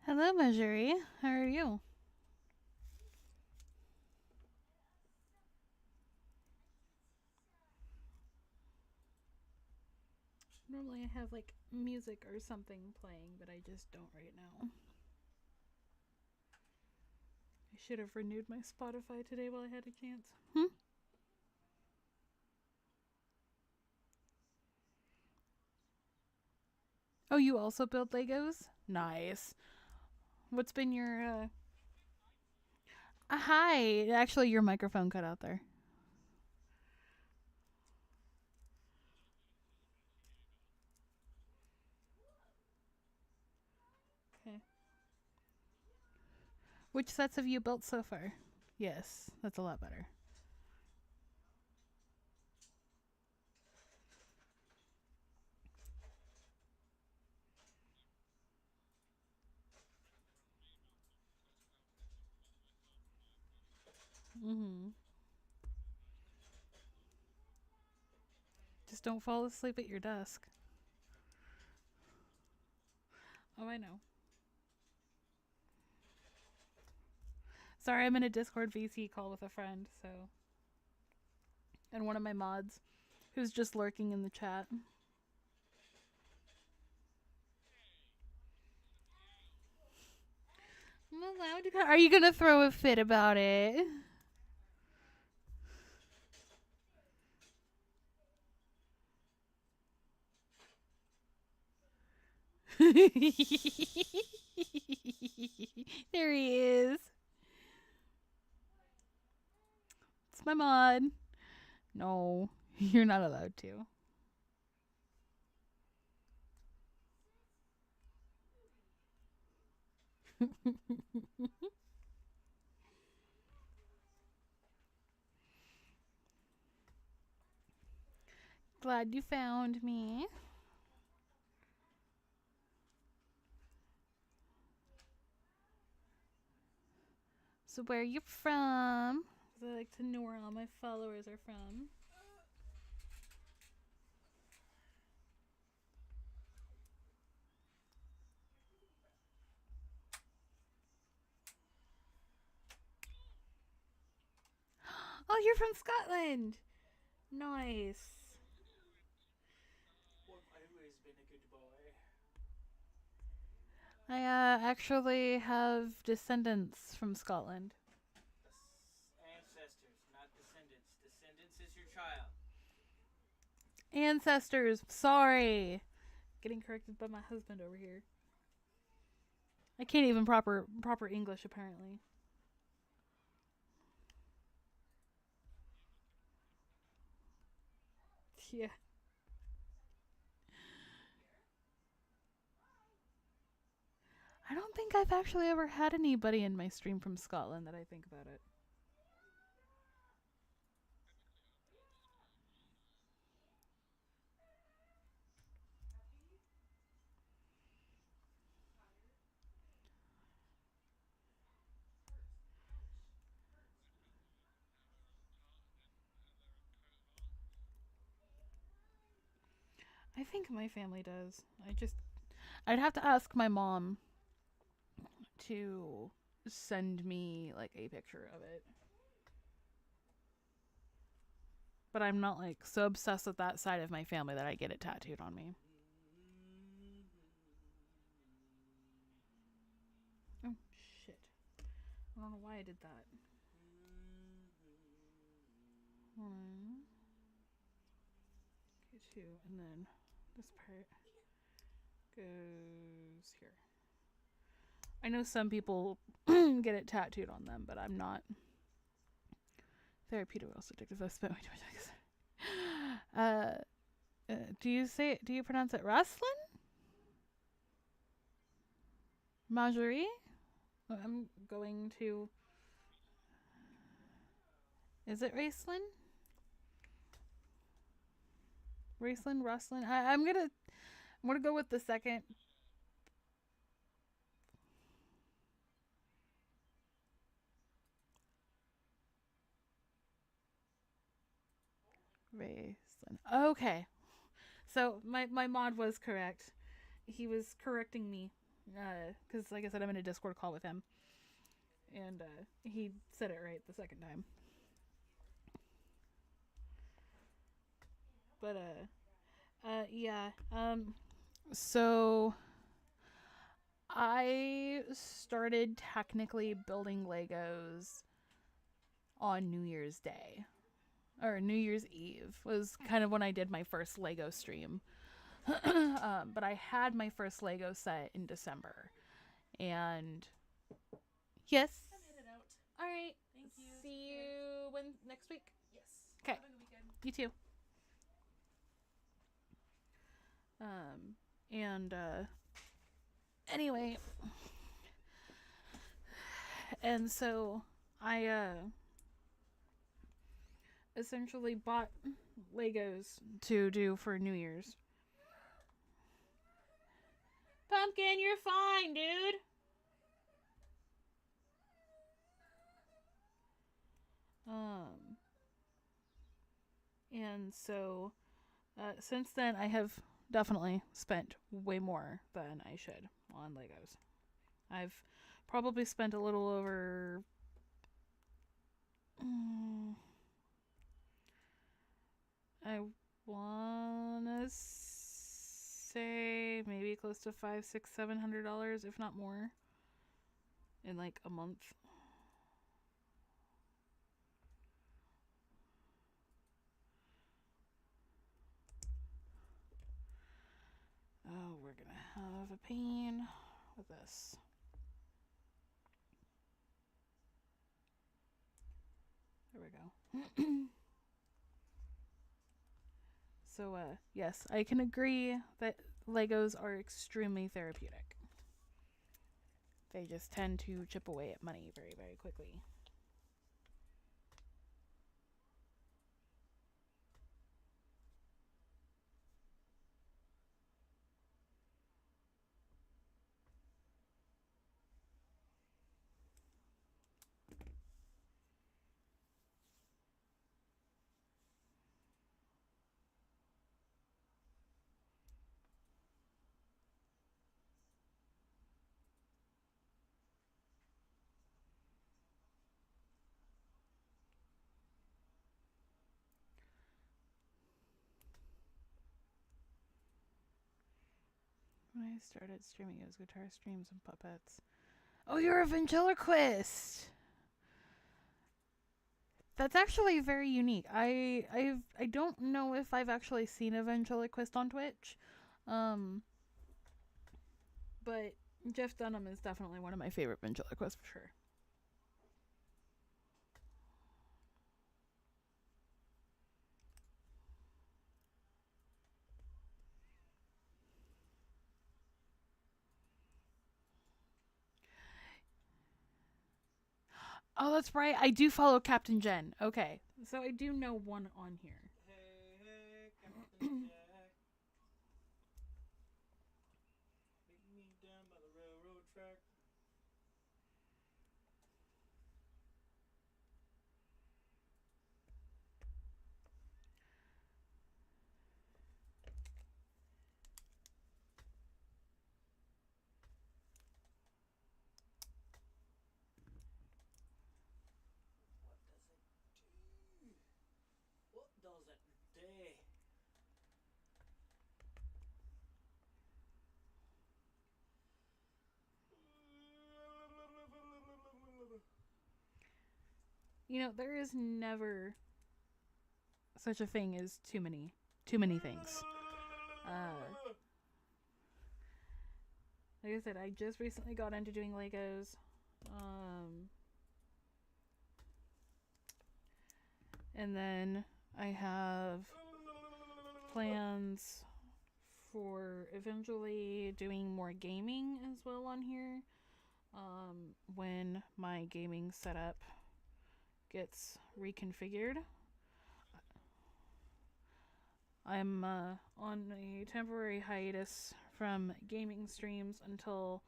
Hello, Marjorie. How are you? Normally I have like music or something playing, but I just don't right now. I should have renewed my Spotify today while I had a chance. Oh, you also build Legos? Nice. What's been your hi. Actually, your microphone cut out there. Okay. Which sets have you built so far? Yes, that's a lot better. Mhm. Just don't fall asleep at your desk. Oh, I know. Sorry, I'm in a Discord VC call with a friend, so. And one of my mods, who's just lurking in the chat. I'm allowed to. Are you gonna throw a fit about it? There he is. That's my mod. No, you're not allowed to. Glad you found me. So where are you from? 'Cause I like to know where all my followers are from. Oh, you're from Scotland. Nice. Well, I've always been a good boy. I actually have descendants from Scotland. Ancestors, not descendants. Descendants is your child. Ancestors. Sorry. Getting corrected by my husband over here. I can't even proper English apparently. Yeah. I don't think I've actually ever had anybody in my stream from Scotland that I think about it. I think my family does. I'd have to ask my mom to send me like a picture of it. But I'm not like so obsessed with that side of my family that I get it tattooed on me. Oh shit. I don't know why I did that. One. Okay, two, and then this part goes here. I know some people get it tattooed on them, but I'm not. Therapeutic, also addictive. I spent way too much time. Do you pronounce it Raslin? Marjorie? I'm going to. Is it Raslin? Raslin? I'm gonna go with the second. Raslin. Okay. So my mod was correct. He was correcting me. Because like I said, I'm in a Discord call with him. And he said it right the second time. But yeah. So I started technically building Legos on New Year's Day. Or New Year's Eve was kind of when I did my first Lego stream. But I had my first Lego set in December. And yes. I'm headed out. All right. Thank you. See you when next week. Yes. 'Kay. Have a good weekend. You too. And anyway, and so I essentially bought Legos to do for New Year's. Pumpkin, you're fine, dude. And so since then I have definitely spent way more than I should on Legos. I've probably spent a little over I wanna say maybe close to $500, $600, $700, if not more, in like a month. Oh, we're gonna have a pain with this. There we go. So, yes, I can agree that Legos are extremely therapeutic. They just tend to chip away at money very, very quickly. When I started streaming, it was guitar streams and puppets. Oh, you're a ventriloquist! That's actually very unique. I don't know if I've actually seen a ventriloquist on Twitch, um, but Jeff Dunham is definitely one of my favorite ventriloquists for sure. Oh, that's right. I do follow Captain Jen. Okay, so I do know one on here. Hey, hey, Captain Jack. Meet me down by the railroad track. What does it do? You know, there is never such a thing as too many things. Like I said, I just recently got into doing Legos. And then I have plans for eventually doing more gaming as well on here. When my gaming setup gets reconfigured. I'm on a temporary hiatus from gaming streams until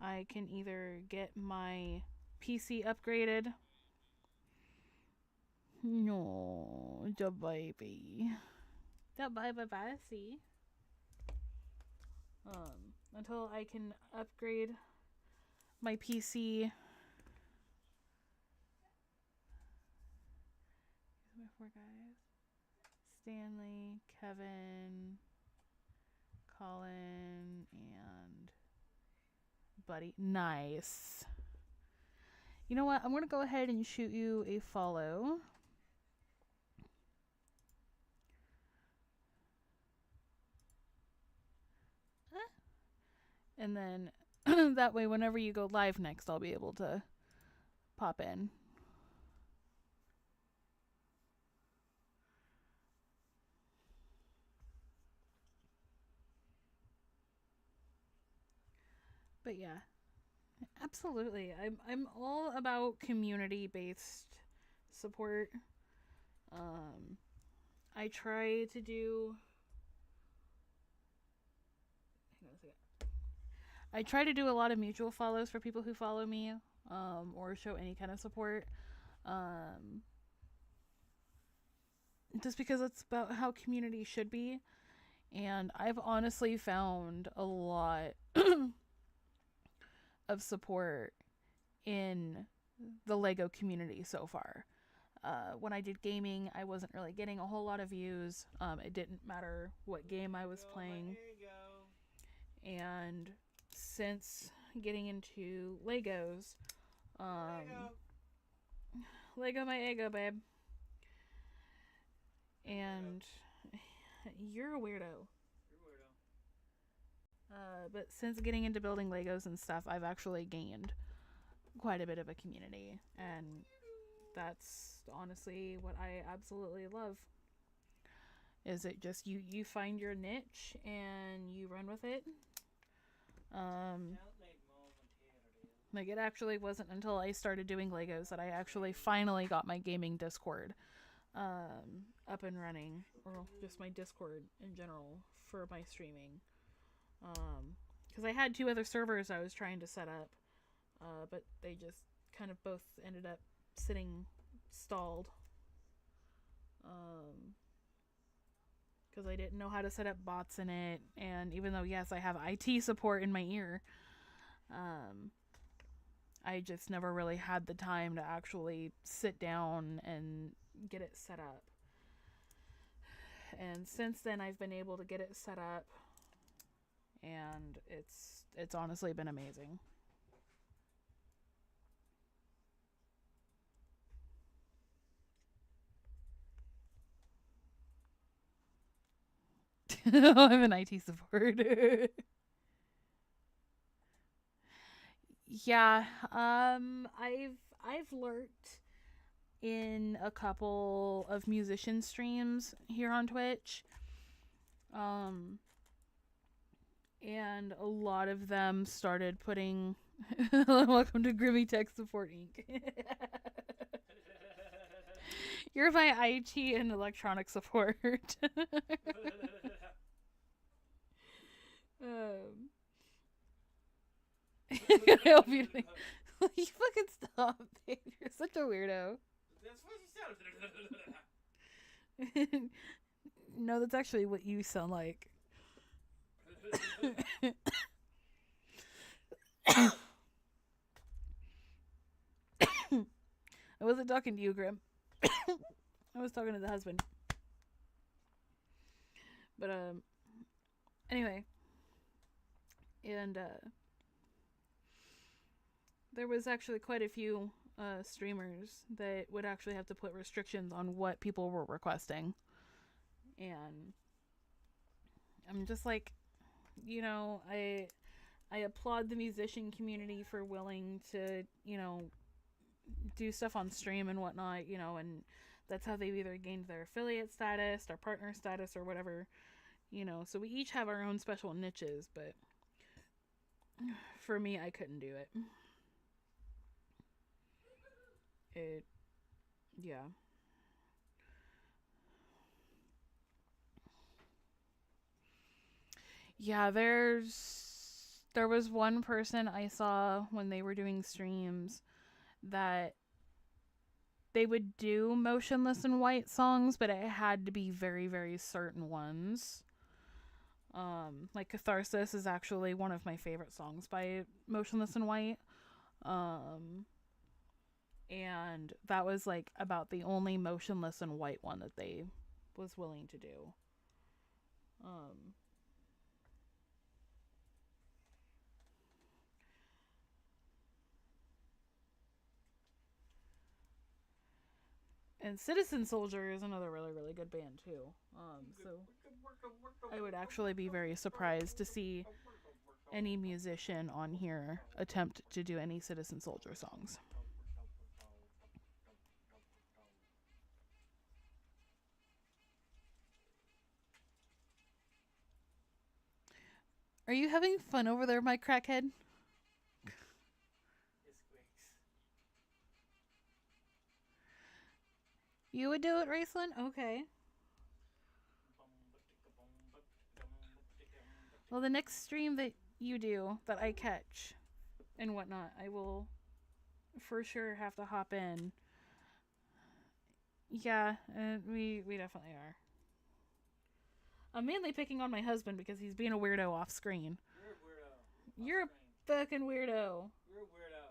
I can either get my PC upgraded. No, the baby. The baby. Until I can upgrade my PC. These are my four guys. Stanley, Kevin, Colin, and Buddy. Nice. You know what? I'm going to go ahead and shoot you a follow. And then that way, whenever you go live next, I'll be able to pop in. But yeah, absolutely. I'm all about community-based support. I try to do. Hang on a second. I try to do a lot of mutual follows for people who follow me, or show any kind of support. Just because it's about how community should be. And I've honestly found a lot of support in the Lego community so far. When I did gaming, I wasn't really getting a whole lot of views. It didn't matter what game I was playing. And since getting into Legos, Lego my ego, babe. And you're a weirdo. But since getting into building Legos and stuff, I've actually gained quite a bit of a community, and that's honestly what I absolutely love. Is it just you find your niche and you run with it? Um, Outlaid momentarily. like it actually wasn't until I started doing Legos that I actually finally got my gaming Discord up and running, or just my Discord in general for my streaming. Because I had two other servers I was trying to set up, but they just kind of both ended up sitting stalled. Because I didn't know how to set up bots in it, and even though yes, I have IT support in my ear, I just never really had the time to actually sit down and get it set up. And since then, I've been able to get it set up, and it's honestly been amazing. I'm an IT support. Yeah, I've lurked in a couple of musician streams here on Twitch. And a lot of them started putting welcome to Grimmy Tech Support Inc. You're my IT and electronic support. I hope you you fucking stop, babe. You're such a weirdo. That's what you sound. No, that's actually what you sound like. I wasn't talking to you, Grim. I was talking to the husband. But anyway, and there was actually quite a few streamers that would actually have to put restrictions on what people were requesting, and I'm just like, you know, I applaud the musician community for willing to, you know, do stuff on stream and whatnot, you know, and that's how they've either gained their affiliate status or partner status or whatever, you know. So we each have our own special niches, but for me, I couldn't do it. Yeah. Yeah, there was one person I saw when they were doing streams that they would do motionless in white songs, but it had to be very, very certain ones. Like Catharsis is actually one of my favorite songs by Motionless in White. And that was like about the only Motionless in White one that they was willing to do. And Citizen Soldier is another really, really good band too. So I would actually be very surprised to see any musician on here attempt to do any Citizen Soldier songs. Are you having fun over there, my crackhead? You would do it, Raceland? Okay. Well, the next stream that you do, that I catch and whatnot, I will for sure have to hop in. Yeah, we definitely are. I'm mainly picking on my husband because he's being a weirdo off screen. You're a weirdo. You're a fucking weirdo. You're a weirdo.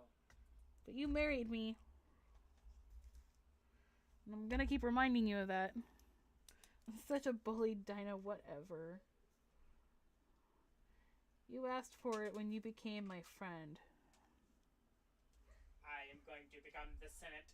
But you married me. And I'm gonna keep reminding you of that. I'm such a bully, Dinah, whatever. You asked for it when you became my friend. I am going to become the Senate.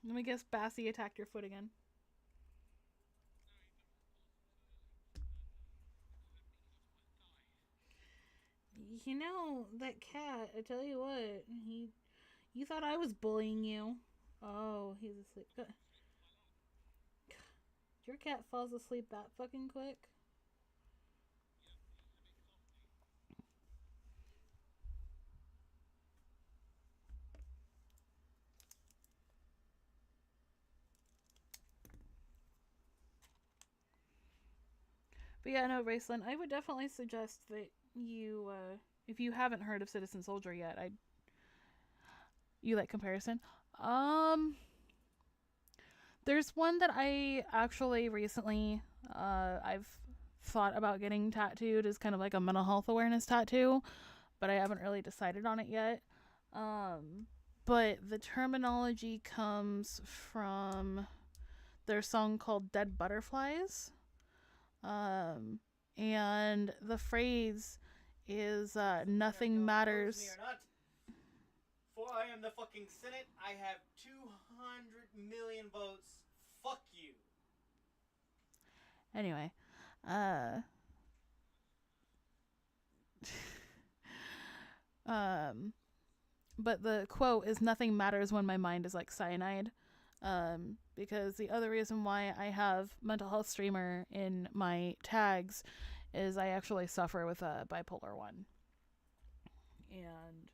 Let me guess, Bassy attacked your foot again. You know, that cat, I tell you what, you thought I was bullying you. Oh, he's asleep. Your cat falls asleep that fucking quick? But yeah, no, Raceland, I would definitely suggest that you, if you haven't heard of Citizen Soldier yet, you like comparison? Um, there's one that I actually recently, I've thought about getting tattooed as kind of like a mental health awareness tattoo, but I haven't really decided on it yet. Um, but the terminology comes from their song called Dead Butterflies. Um, and the phrase is nothing matters. For I am the fucking Senate. I have 200 million votes. Fuck you. Anyway, um, but the quote is nothing matters when my mind is like cyanide. Because the other reason why I have mental health streamer in my tags is I actually suffer with a bipolar 1. And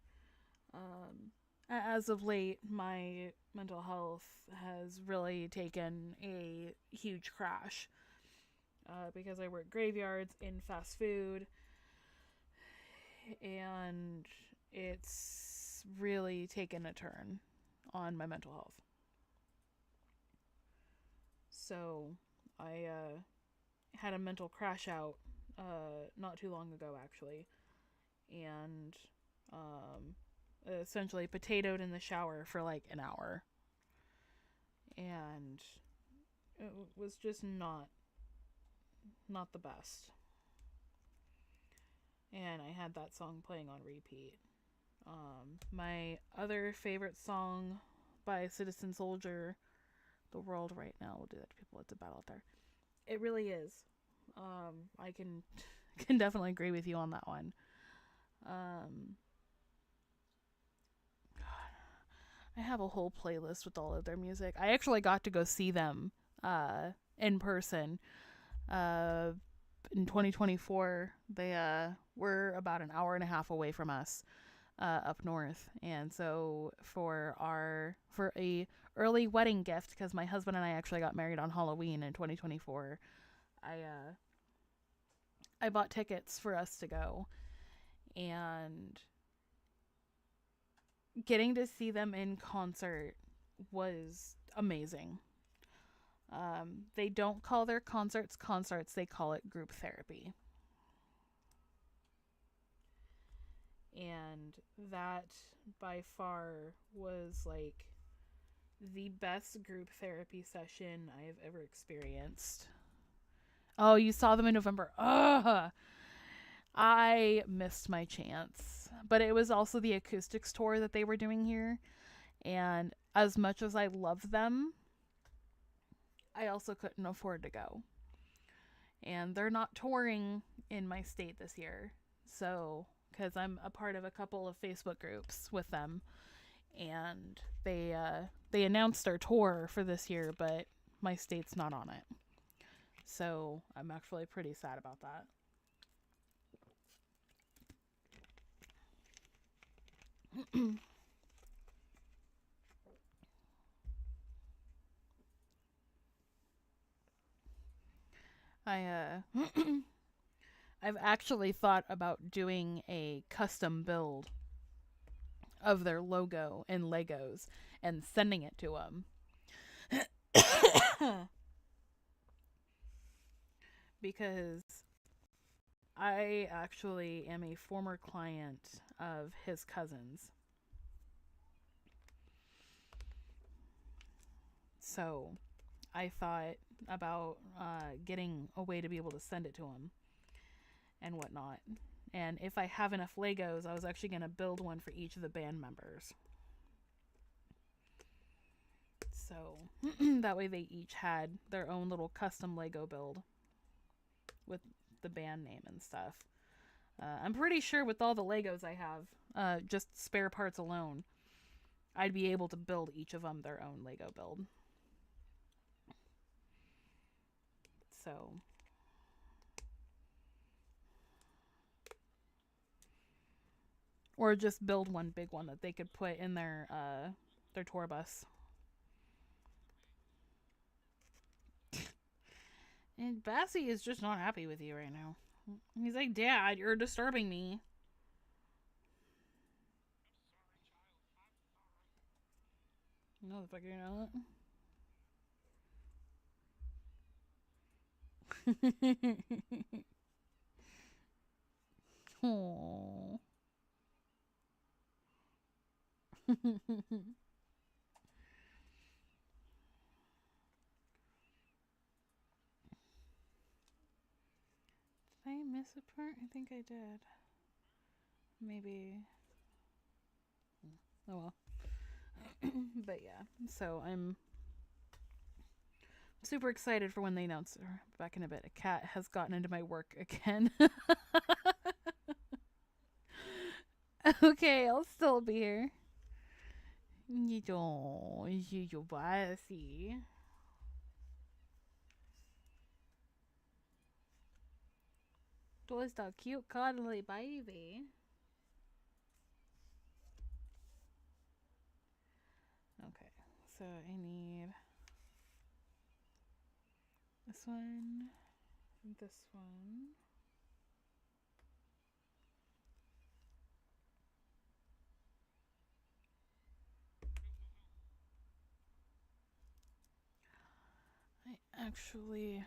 as of late, my mental health has really taken a huge crash because I work graveyards in fast food, and it's really taken a turn on my mental health. So I had a mental crash out not too long ago, actually, and essentially potatoed in the shower for like an hour, and it was just not the best. And I had that song playing on repeat. My other favorite song by Citizen Soldier, "The World Right Now Will Do That to People." It's a battle out there. It really is. I can definitely agree with you on that one. I have a whole playlist with all of their music. I actually got to go see them in person in 2024. They were about an hour and a half away from us up north, and so for a early wedding gift, because my husband and I actually got married on Halloween in 2024, I bought tickets for us to go, and getting to see them in concert was amazing. They don't call their concerts, they call it group therapy. And that by far was like the best group therapy session I have ever experienced. Oh, you saw them in November. Ugh. I missed my chance. But it was also the acoustics tour that they were doing here. And as much as I love them, I also couldn't afford to go. And they're not touring in my state this year. So, because I'm a part of a couple of Facebook groups with them. And they announced their tour for this year, but my state's not on it. So I'm actually pretty sad about that. I've actually thought about doing a custom build of their logo in Legos and sending it to them. Because I actually am a former client of his cousin's. So I thought about getting a way to be able to send it to him and whatnot. And if I have enough Legos, I was actually going to build one for each of the band members. So that way they each had their own little custom Lego build with the band name and stuff. I'm pretty sure with all the Legos I have, just spare parts alone, I'd be able to build each of them their own Lego build. So or just build one big one that they could put in their tour bus. And Bassie is just not happy with you right now. He's like, Dad, you're disturbing me. No, the fuck you're not. Aww. Did I miss a part? I think I did. Maybe. Oh well. But yeah, so I'm super excited for when they announce her back in a bit. A cat has gotten into my work again. Okay, I'll still be here. You don't. You bossy. Just a cute cuddly baby. Okay, so I need this one, and this one. I actually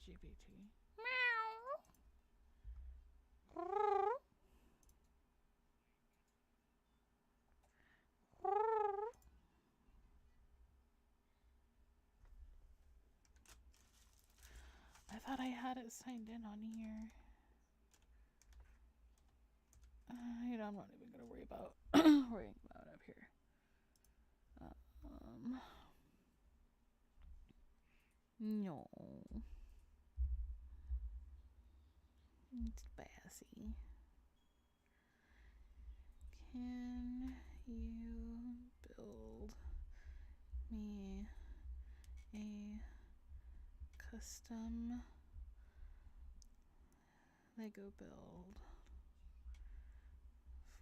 ChatGPT. Meow. I thought I had it signed in on here. I'm not even gonna worry about worrying about it up here. No, it's Bassie. Can you build me a custom Lego build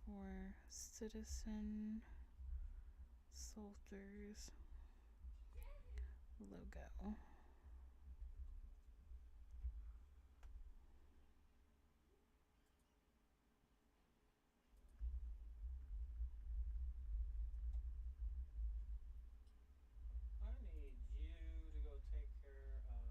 for Citizen Soldiers logo? I need you to go take care of that.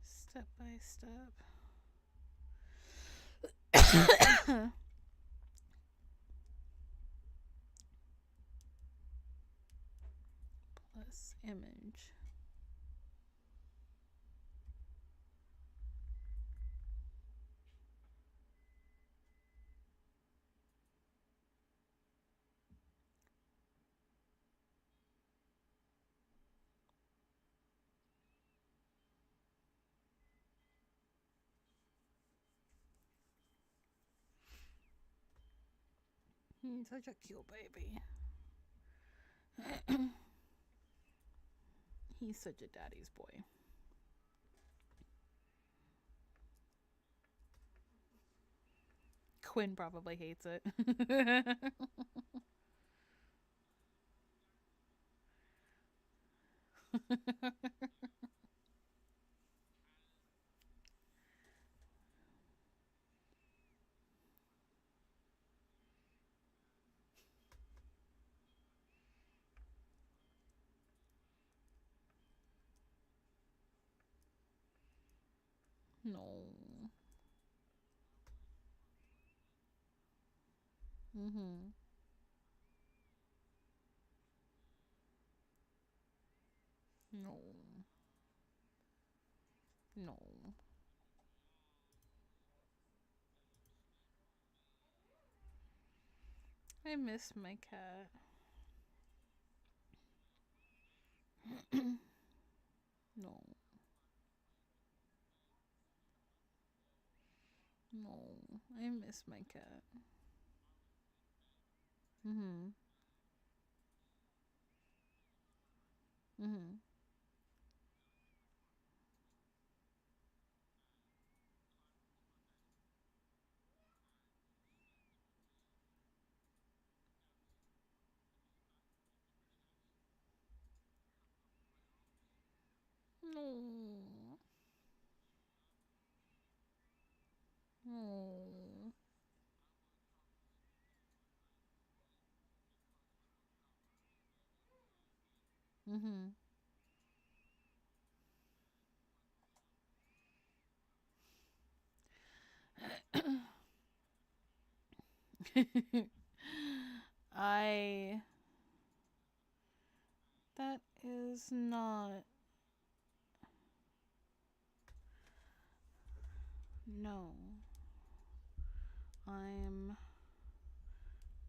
Step by step. Plus image. He's such a cute baby. He's such a daddy's boy. Quinn probably hates it. No. Mhm. No. No. I miss my cat. No. No. I miss my cat. Mhm. Mhm. No. No. Mhm. I. That is not. No. I'm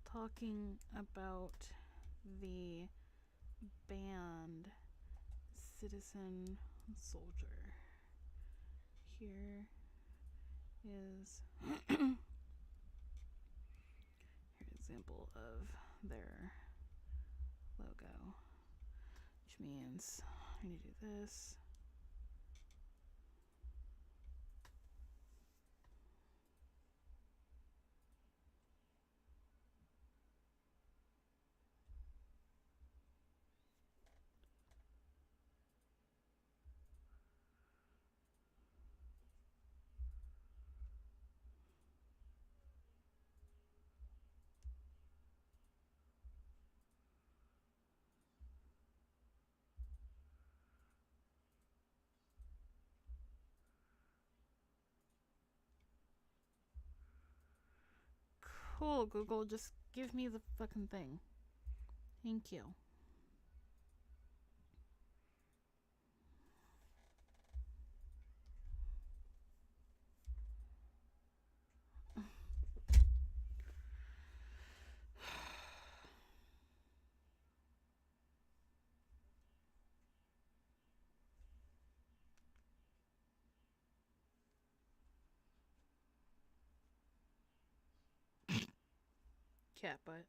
talking about the band Citizen Soldier. Here is an example of their logo, which means I need to do this. Cool, Google, just give me the fucking thing. Thank you. Cat butt.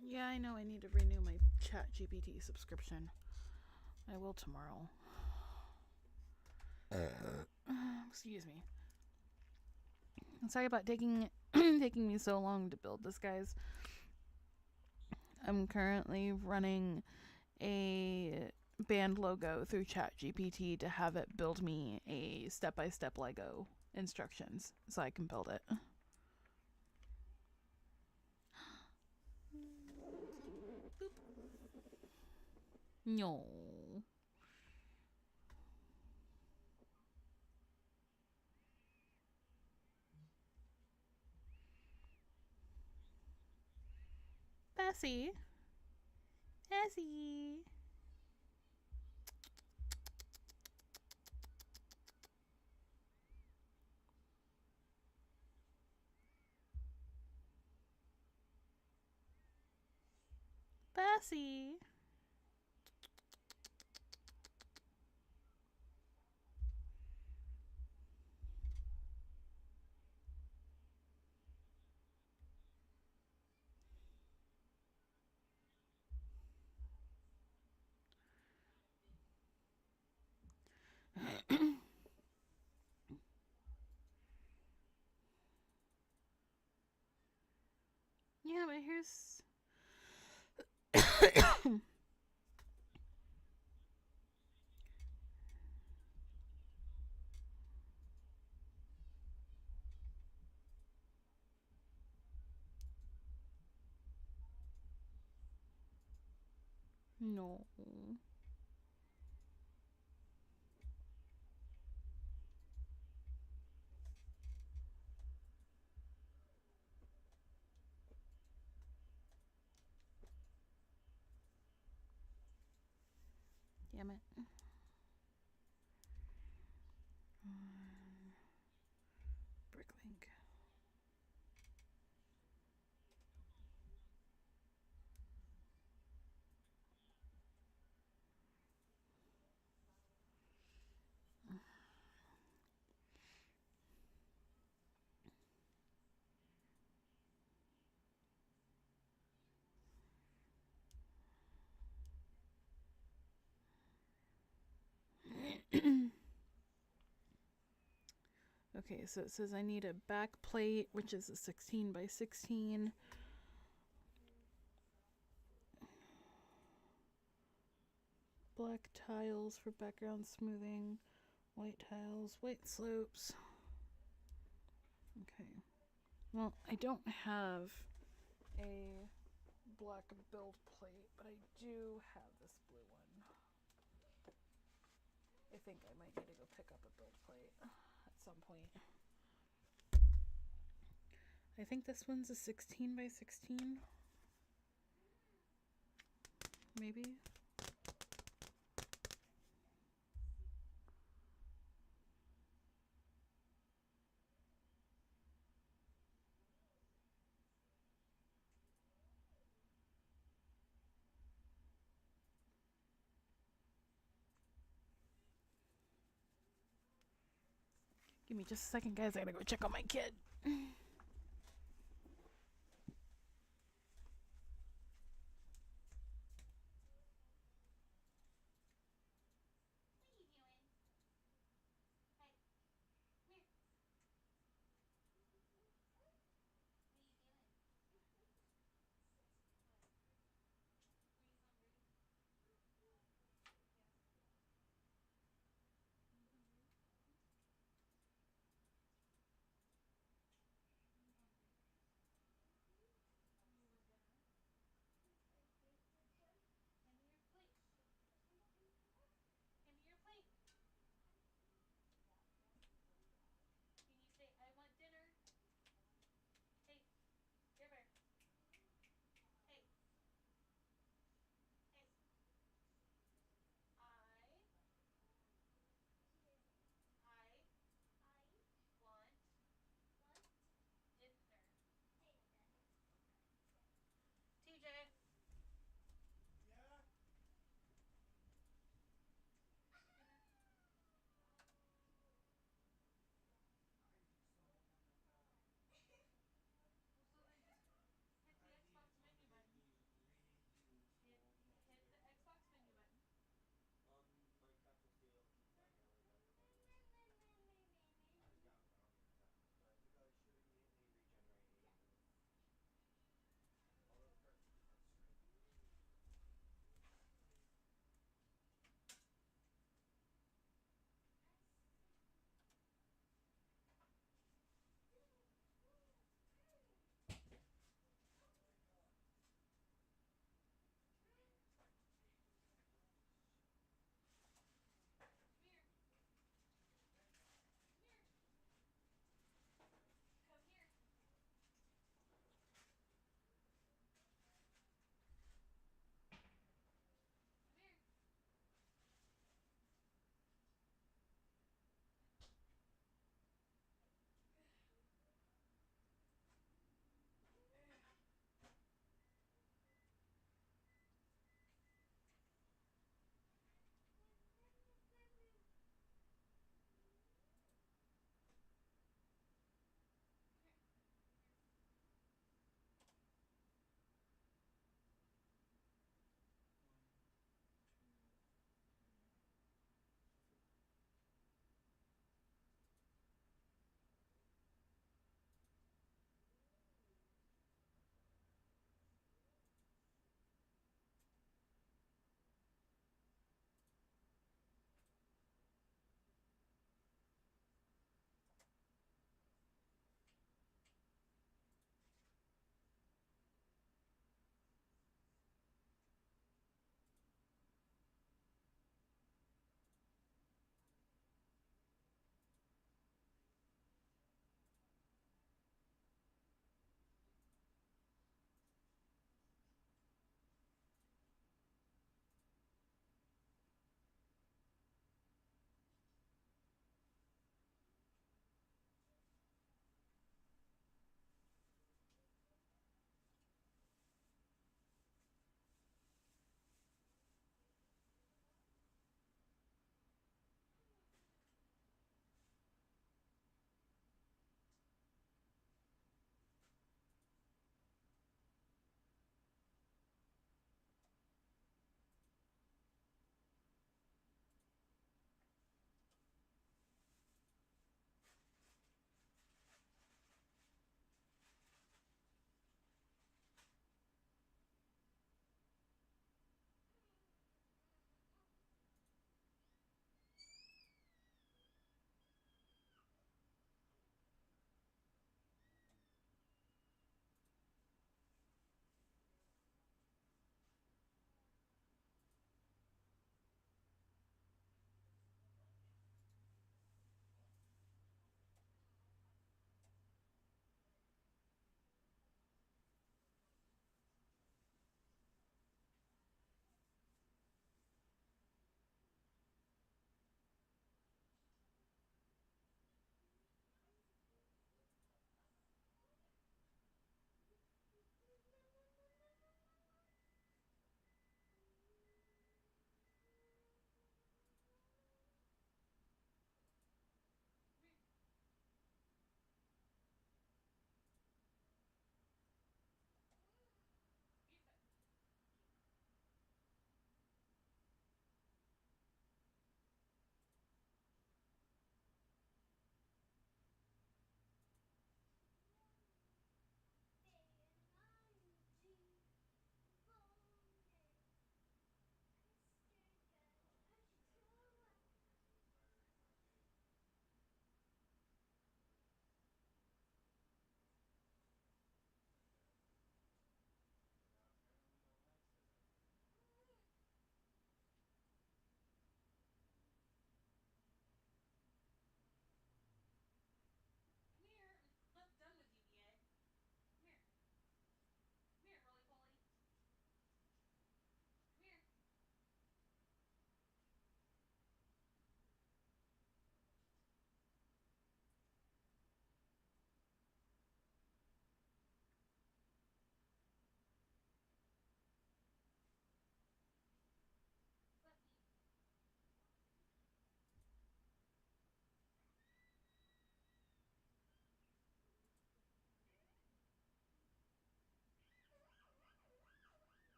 Yeah, I know I need to renew my ChatGPT subscription. I will tomorrow. Excuse me. Sorry about taking taking me so long to build this, guys. I'm currently running a band logo through ChatGPT to have it build me a step-by-step Lego instructions so I can build it. No. Bessie. Bessie. Bessie. Yeah, but here's. No. Damn it. Bricklink. Okay, so it says I need a back plate, which is a 16 by 16. Black tiles for background smoothing. White tiles, white slopes. Okay. Well, I don't have a black build plate, but I do have this blue one. I think I might need to go pick up a build plate at some point. I think this one's a 16 by 16. Maybe. Give me just a second, guys. I gotta go check on my kid.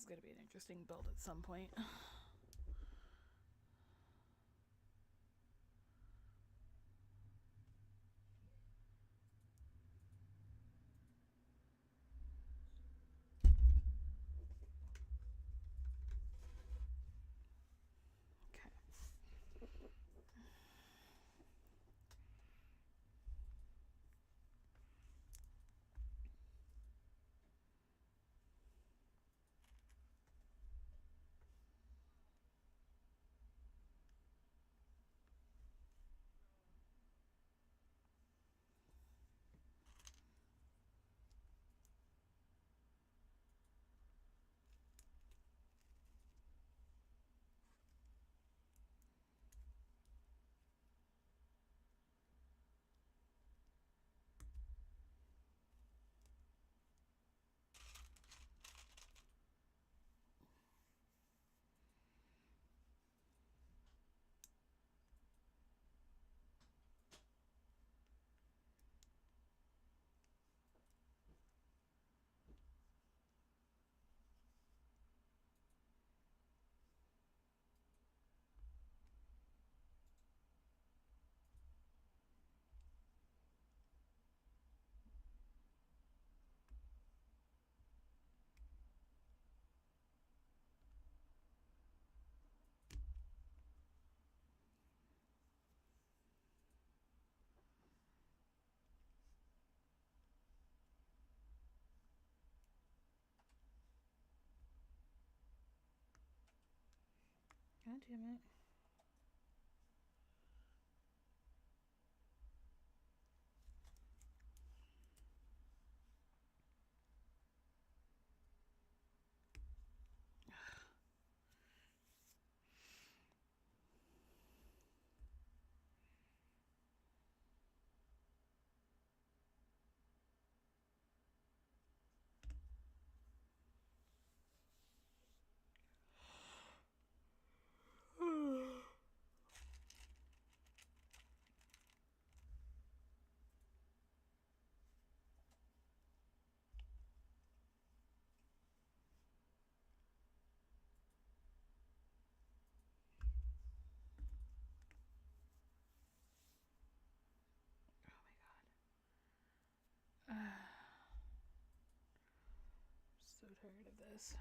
going to be an interesting build at some point. God damn it. So tired of this.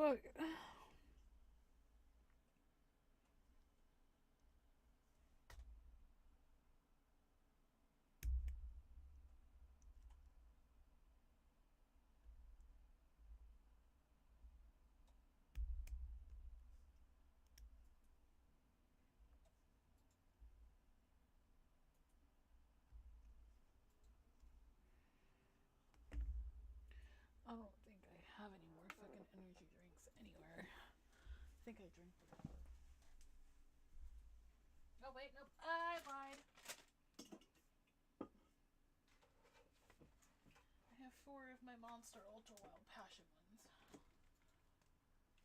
Fuck. I don't think I have any more fucking energy drinks anywhere. I think I drank them. Oh, wait, nope. I lied. I have 4 of my Monster Ultra Wild Passion ones.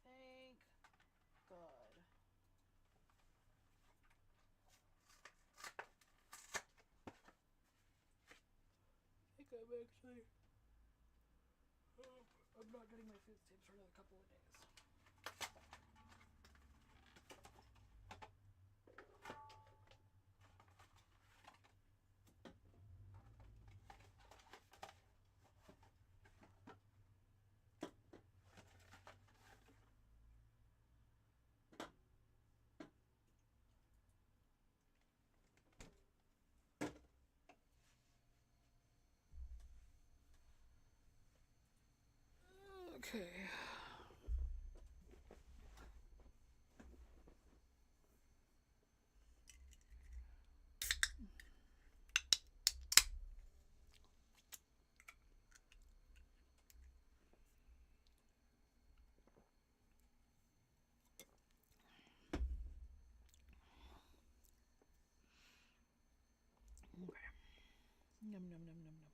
Thank God. I think I'm actually... I'm not getting my food stamps for another couple of days. Okay. Okay. Num num num num num.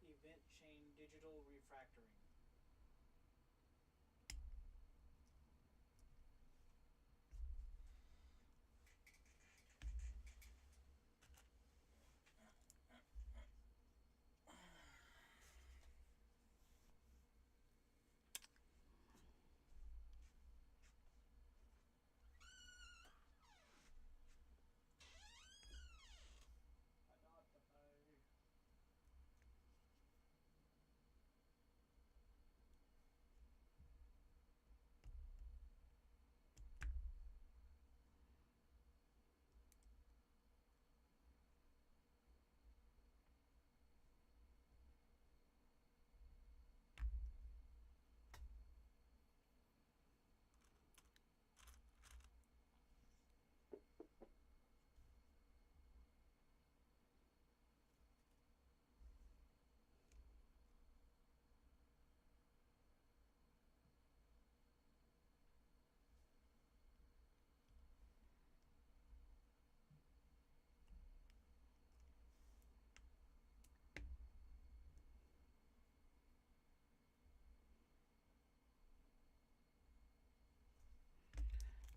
Event chain digital refactoring.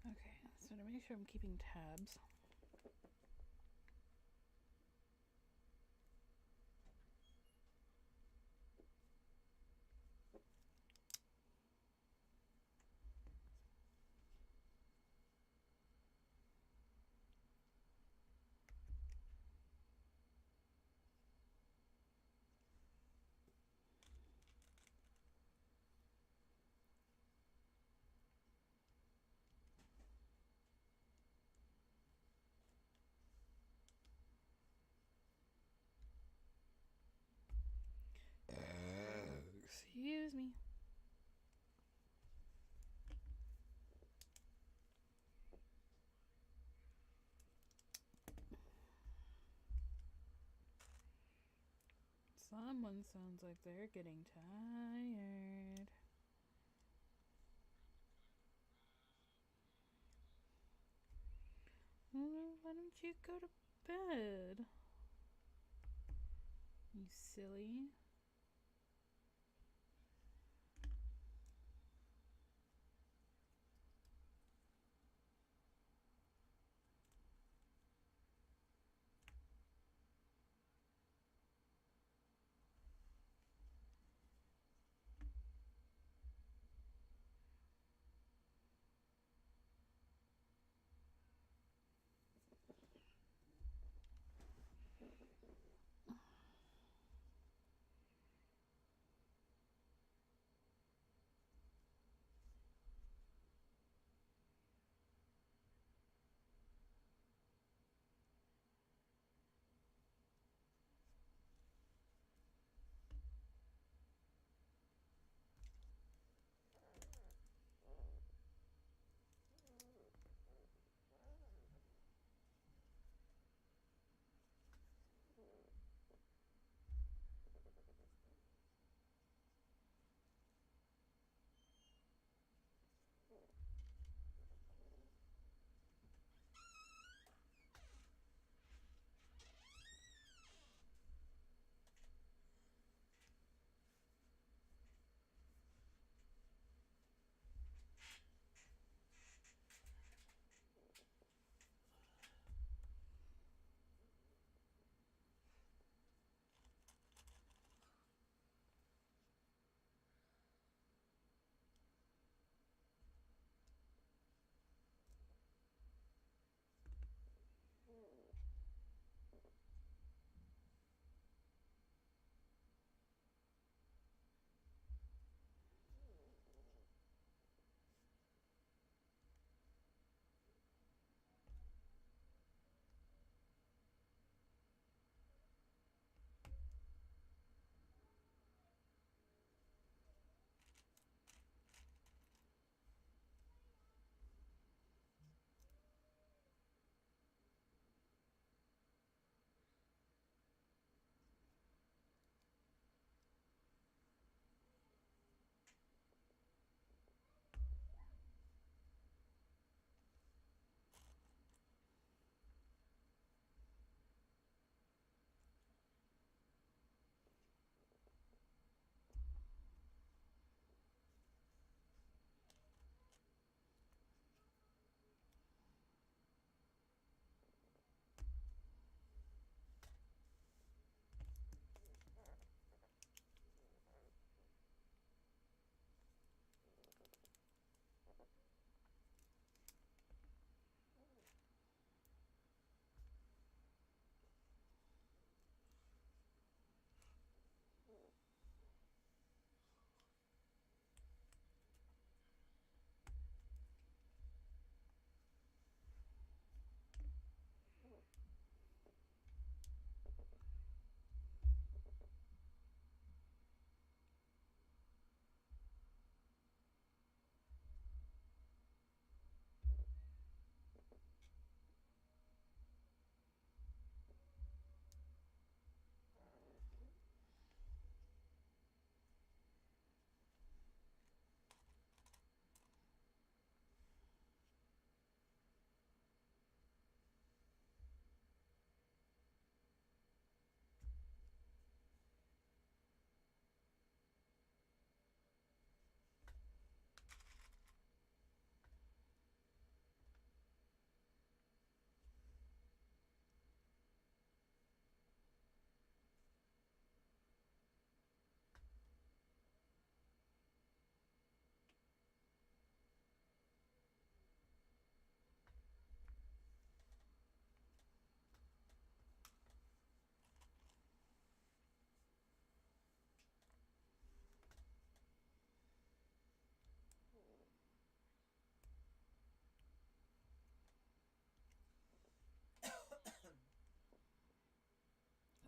Okay, so to make sure I'm keeping tabs. Excuse me. Someone sounds like they're getting tired. you go to bed? You silly.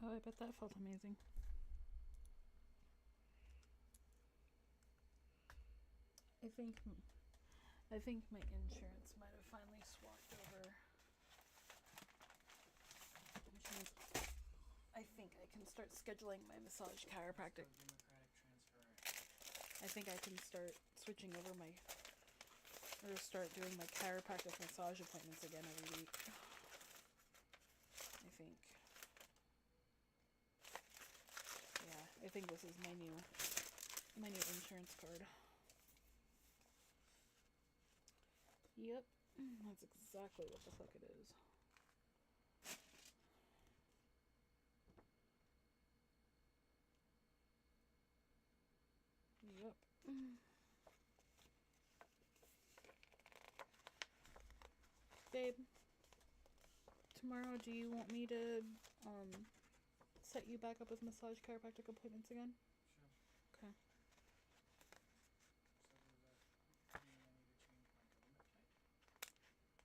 Oh, I bet that felt amazing. I think my insurance might have finally swapped over. Which means I think I can start scheduling my massage chiropractic. Democratic transfer. I think I can start switching over start doing my chiropractic massage appointments again every week. think this is my new insurance card. Yep, that's exactly what the fuck it is. Yep. Babe, tomorrow do you want me to set you back up with massage chiropractic appointments again? Sure. Okay. So does that mean I need to change my government type?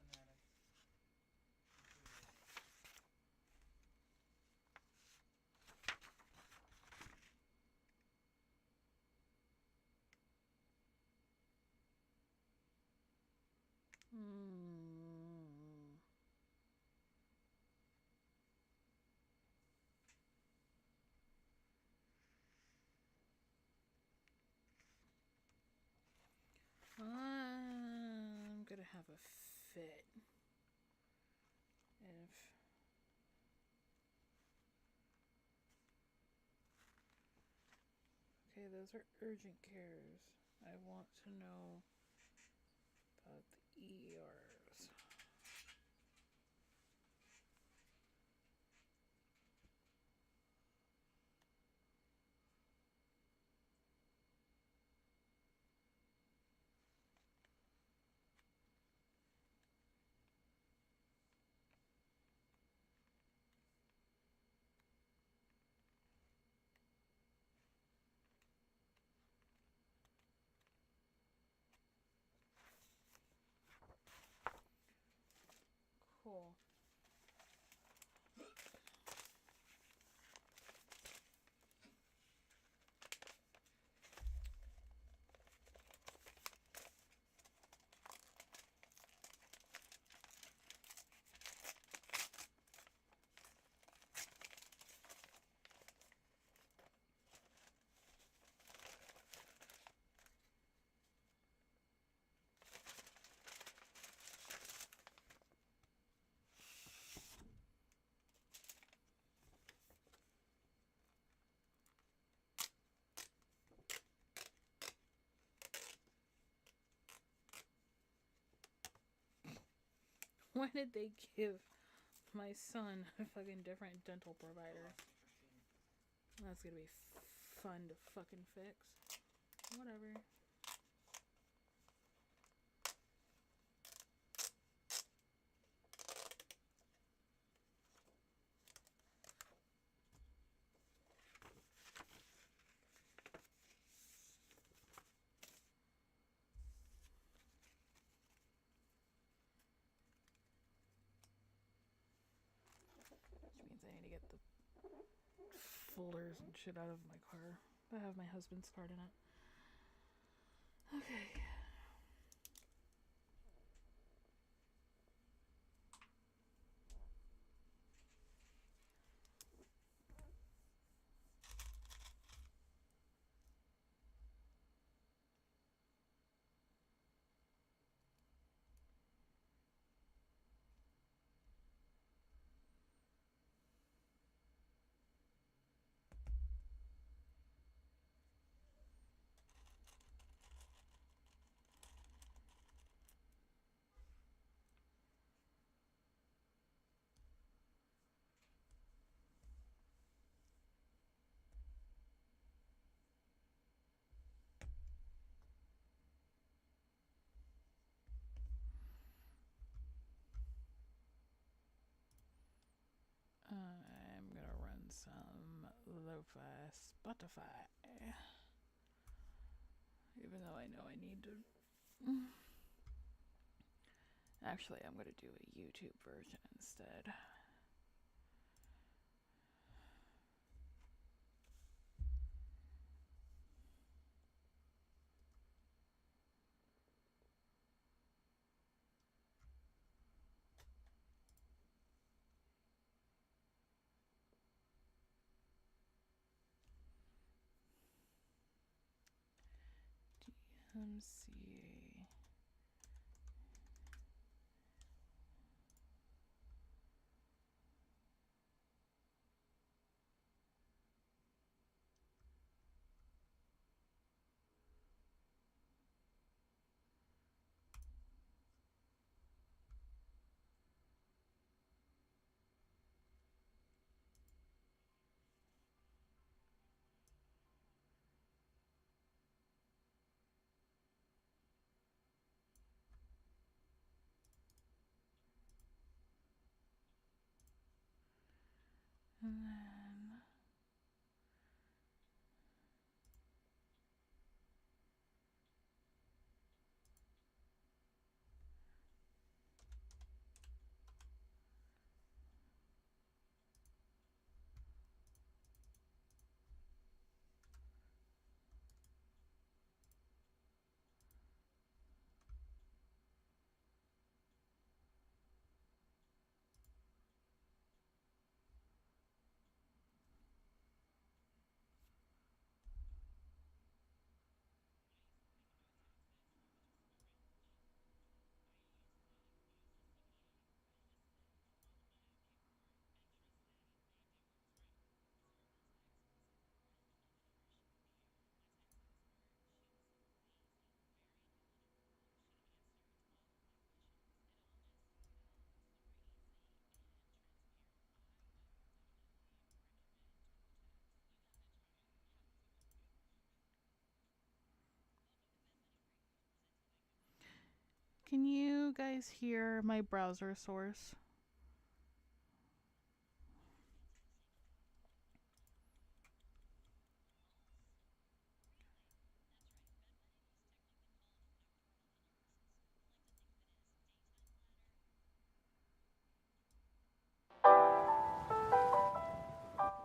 Fanatic. Mm. I'm gonna have a fit. If okay, those are urgent cares. I want to know about the ERs. Why did they give my son a fucking different dental provider? That's gonna be fun to fucking fix. Whatever. Which means I need to get the folders and shit out of my car. I have my husband's card in it. Okay. I'm gonna run some lo-fi Spotify. Even though I know I need to. Actually, I'm gonna do a YouTube version instead. DMCA. And then can you guys hear my browser source?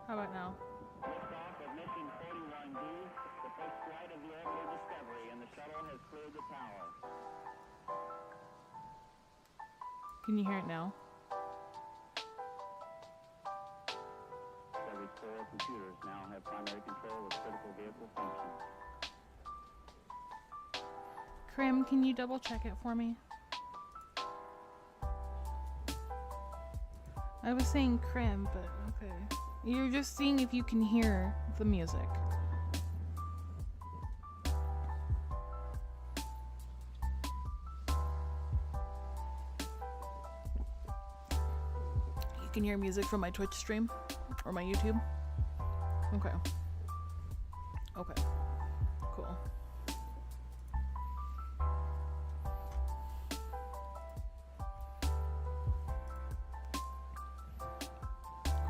How about now? Liftoff of mission 41B, the first flight of the Orbital Discovery, and the shuttle has cleared the tower. Can you hear it now? Discovery's 4 computers now have primary control of critical vehicle functions. Krim, can you double check it for me? I was saying Krim, but okay. You're just seeing if you can hear the music. You can hear music from my Twitch stream or my YouTube. Okay. Okay. Cool.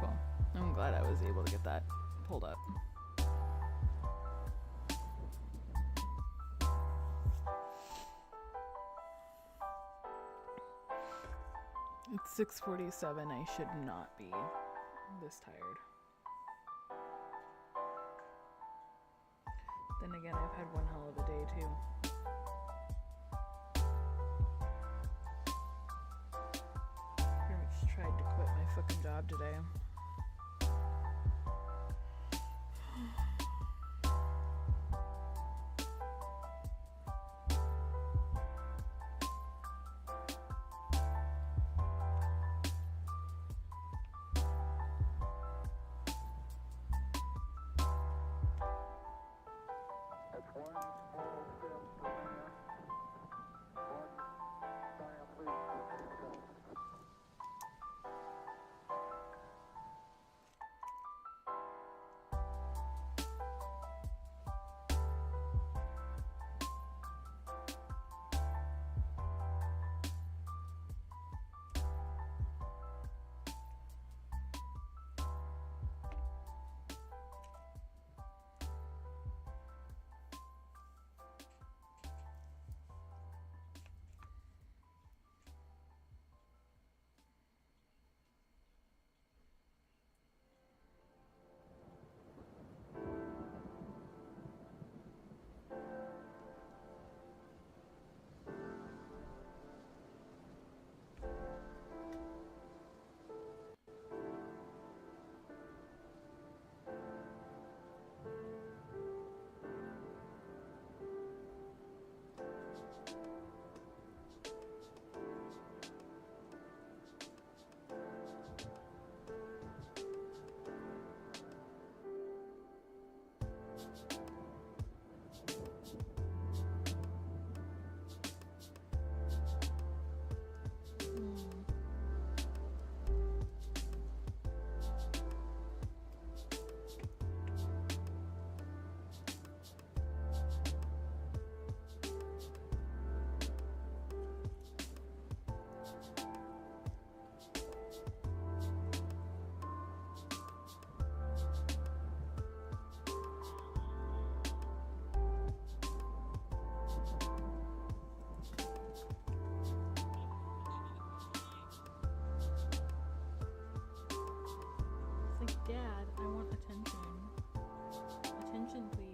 Cool. I'm glad I was able to get that pulled up. It's 6:47. I should not be this tired. Then again, I've had one hell of a day too. Pretty much tried to quit my fucking job today. It's like, Dad, I want attention. Attention, please.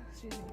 Excuse me.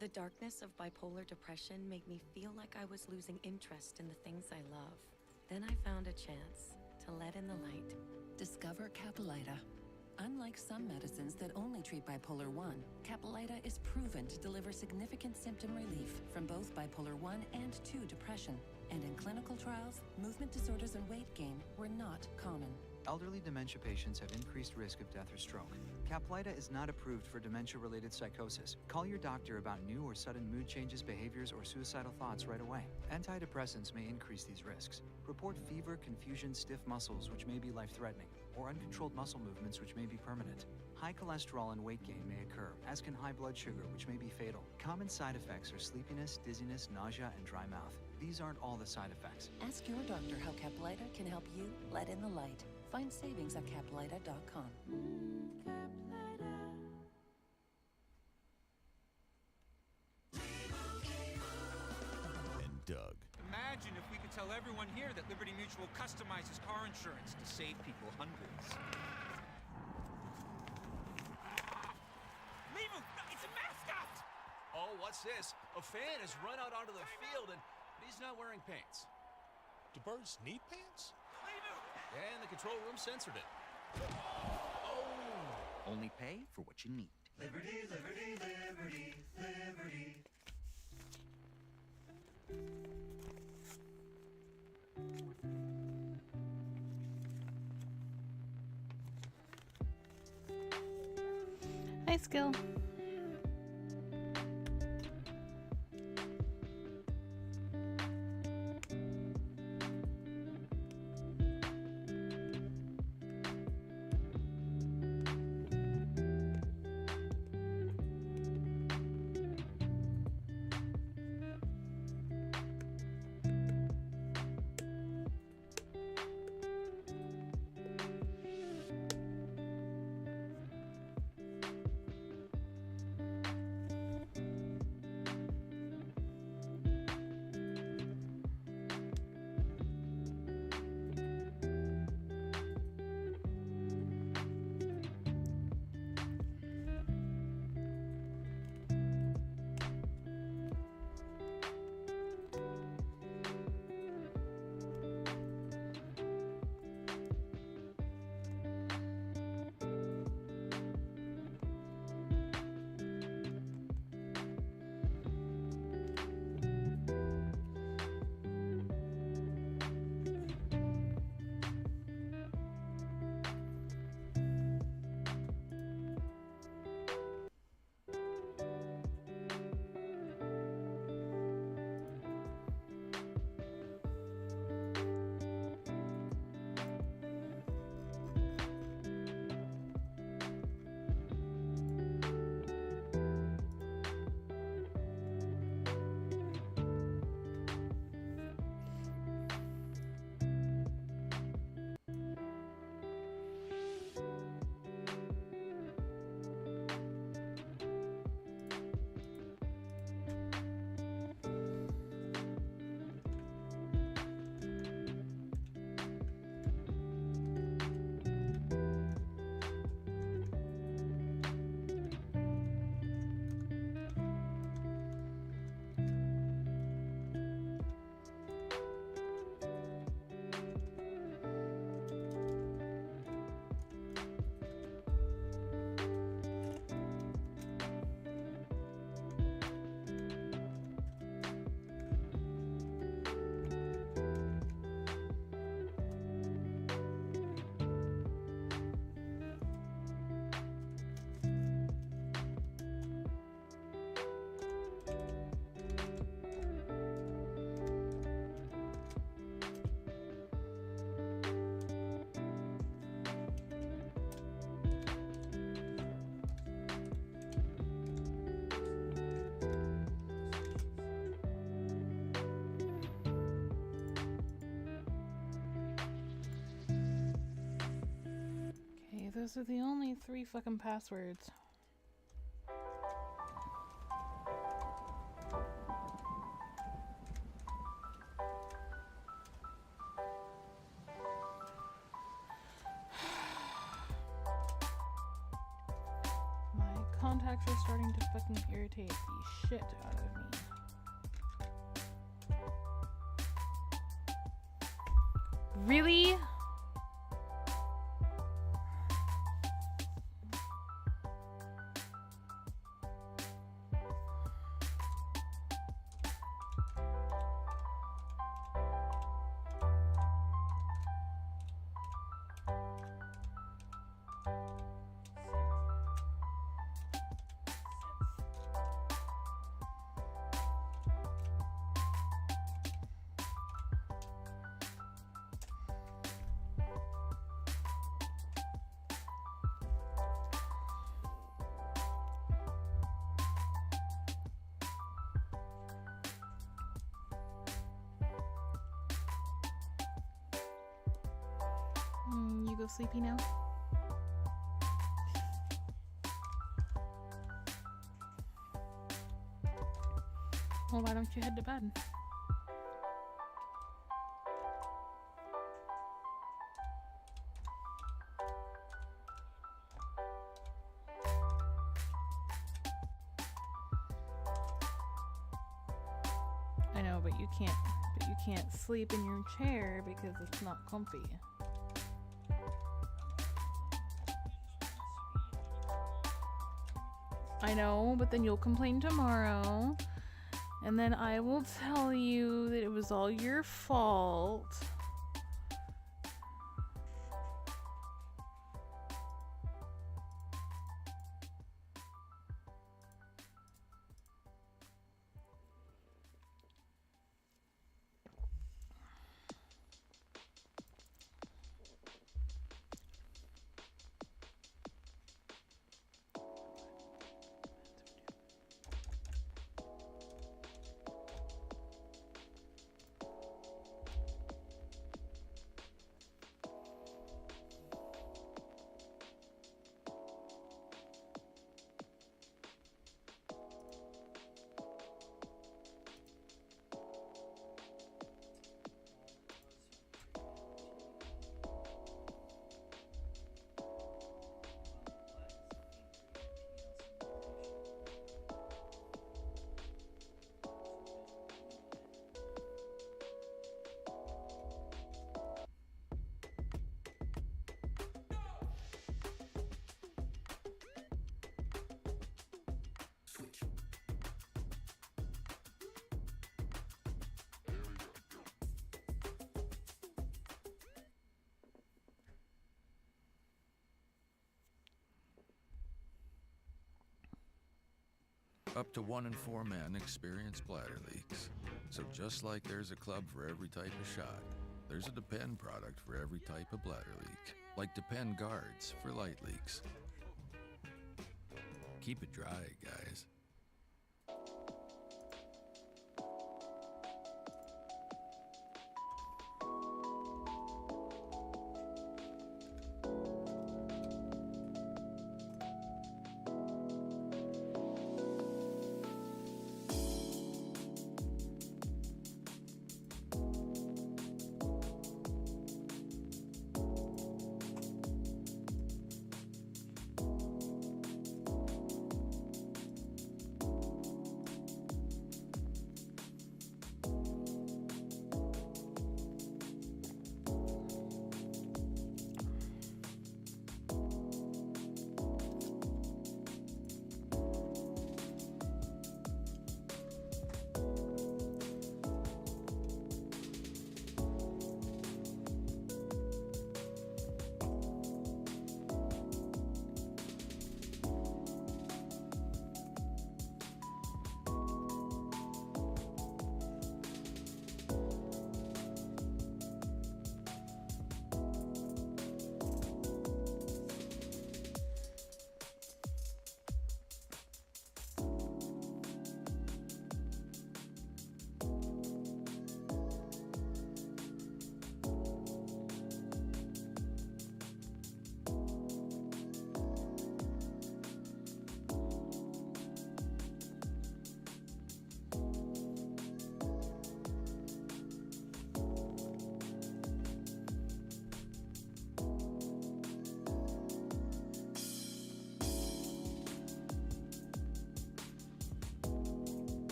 The darkness of bipolar depression made me feel like I was losing interest in the things I love. Then I found a chance to let in the light. Discover Caplyta. Unlike some medicines that only treat bipolar 1, Caplyta is proven to deliver significant symptom relief from both bipolar 1 and 2 depression. And in clinical trials, movement disorders and weight gain were not common. Elderly dementia patients have increased risk of death or stroke. Caplyta is not approved for dementia-related psychosis. Call your doctor about new or sudden mood changes, behaviors, or suicidal thoughts right away. Antidepressants may increase these risks. Report fever, confusion, stiff muscles, which may be life-threatening, or uncontrolled muscle movements, which may be permanent. High cholesterol and weight gain may occur, as can high blood sugar, which may be fatal. Common side effects are sleepiness, dizziness, nausea, and dry mouth. These aren't all the side effects. Ask your doctor how Caplyta can help you let in the light. Find savings at Caplyta.com. And Doug. Imagine if we could tell everyone here that Liberty Mutual customizes car insurance to save people hundreds. Leave him! It's a mascot! Oh, what's this? A fan has run out onto the field and he's not wearing pants. Do birds need pants? And the control room censored it. Only pay for what you need. Liberty, liberty, liberty, liberty. Hi, Skill. Those are the only 3 fucking passwords. My contacts are starting to fucking irritate the shit out of me. Really? You go sleepy now? Well, why don't you head to bed? I know, but you can't sleep in your chair because it's not comfy. I know, but then you'll complain tomorrow, and then I will tell you that it was all your fault. Up to 1 in 4 men experience bladder leaks. So just like there's a club for every type of shot, there's a Depend product for every type of bladder leak. Like Depend guards for light leaks. Keep it dry, guys.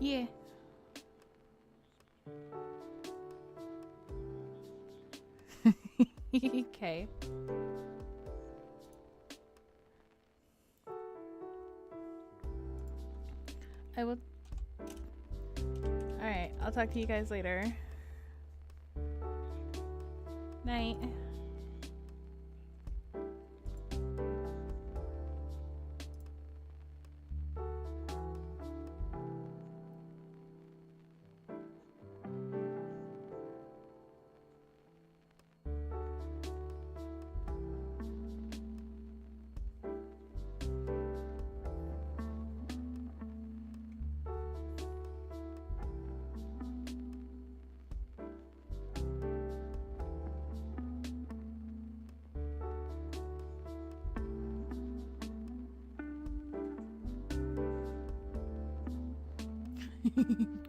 Yeah. Okay. I will. Alright, I'll talk to you guys later. Night.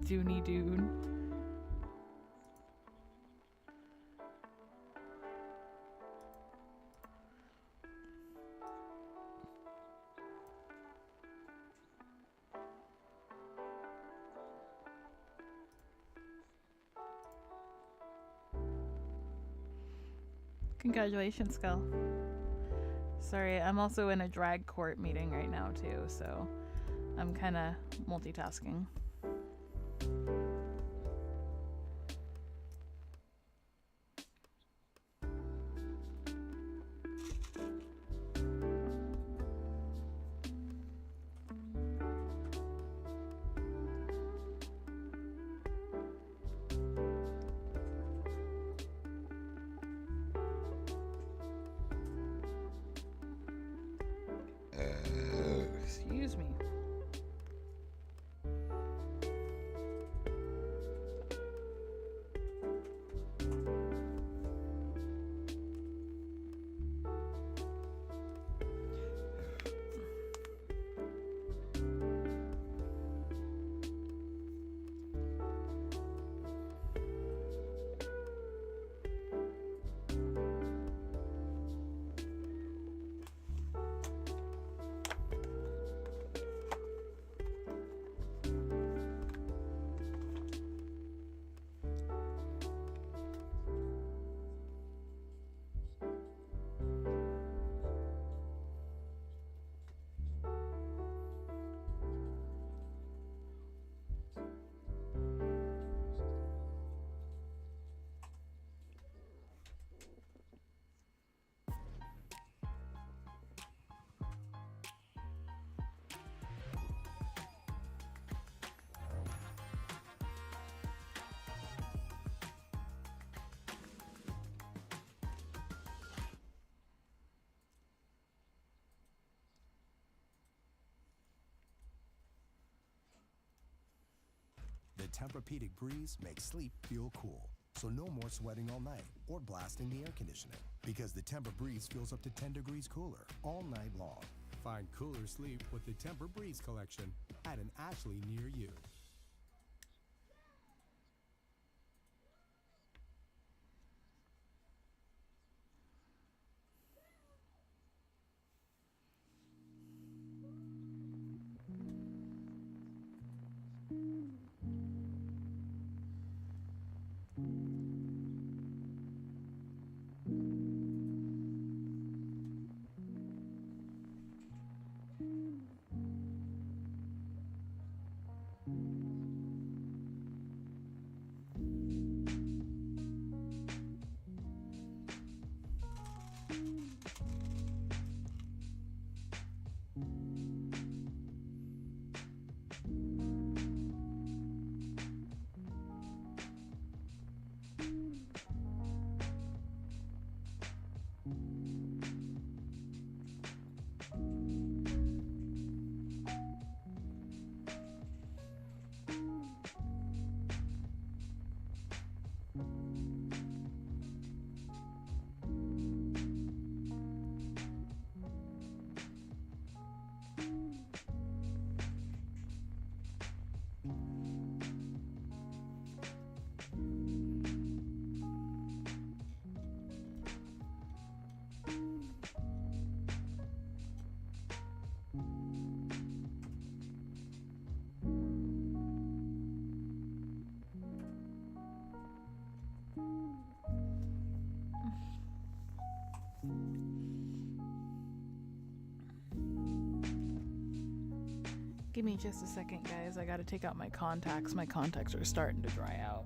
Dooney Dune. Congratulations, Skull. Sorry, I'm also in a drag court meeting right now too, so I'm kind of multitasking. Excuse me. The Tempur-Pedic Breeze makes sleep feel cool. So no more sweating all night or blasting the air conditioning. Because the Tempur-Breeze feels up to 10 degrees cooler all night long. Find cooler sleep with the Tempur-Breeze collection at an Ashley near you. Give me just a second, guys. I gotta take out my contacts. My contacts are starting to dry out.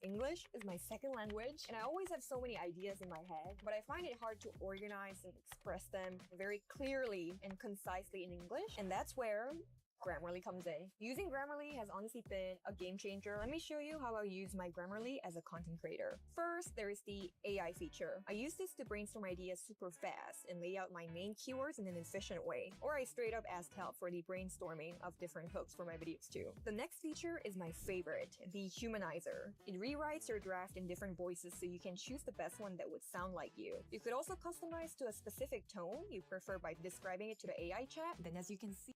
English is my second language, and I always have so many ideas in my head, but I find it hard to organize and express them very clearly and concisely in English, and that's where Grammarly comes in. Using Grammarly has honestly been a game changer. Let me show you how I use my Grammarly as a content creator. First, there is the AI feature. I use this to brainstorm ideas super fast and lay out my main keywords in an efficient way. Or I straight up ask help for the brainstorming of different hooks for my videos too. The next feature is my favorite, the Humanizer. It rewrites your draft in different voices so you can choose the best one that would sound like you. You could also customize to a specific tone you prefer by describing it to the AI chat. Then as you can see,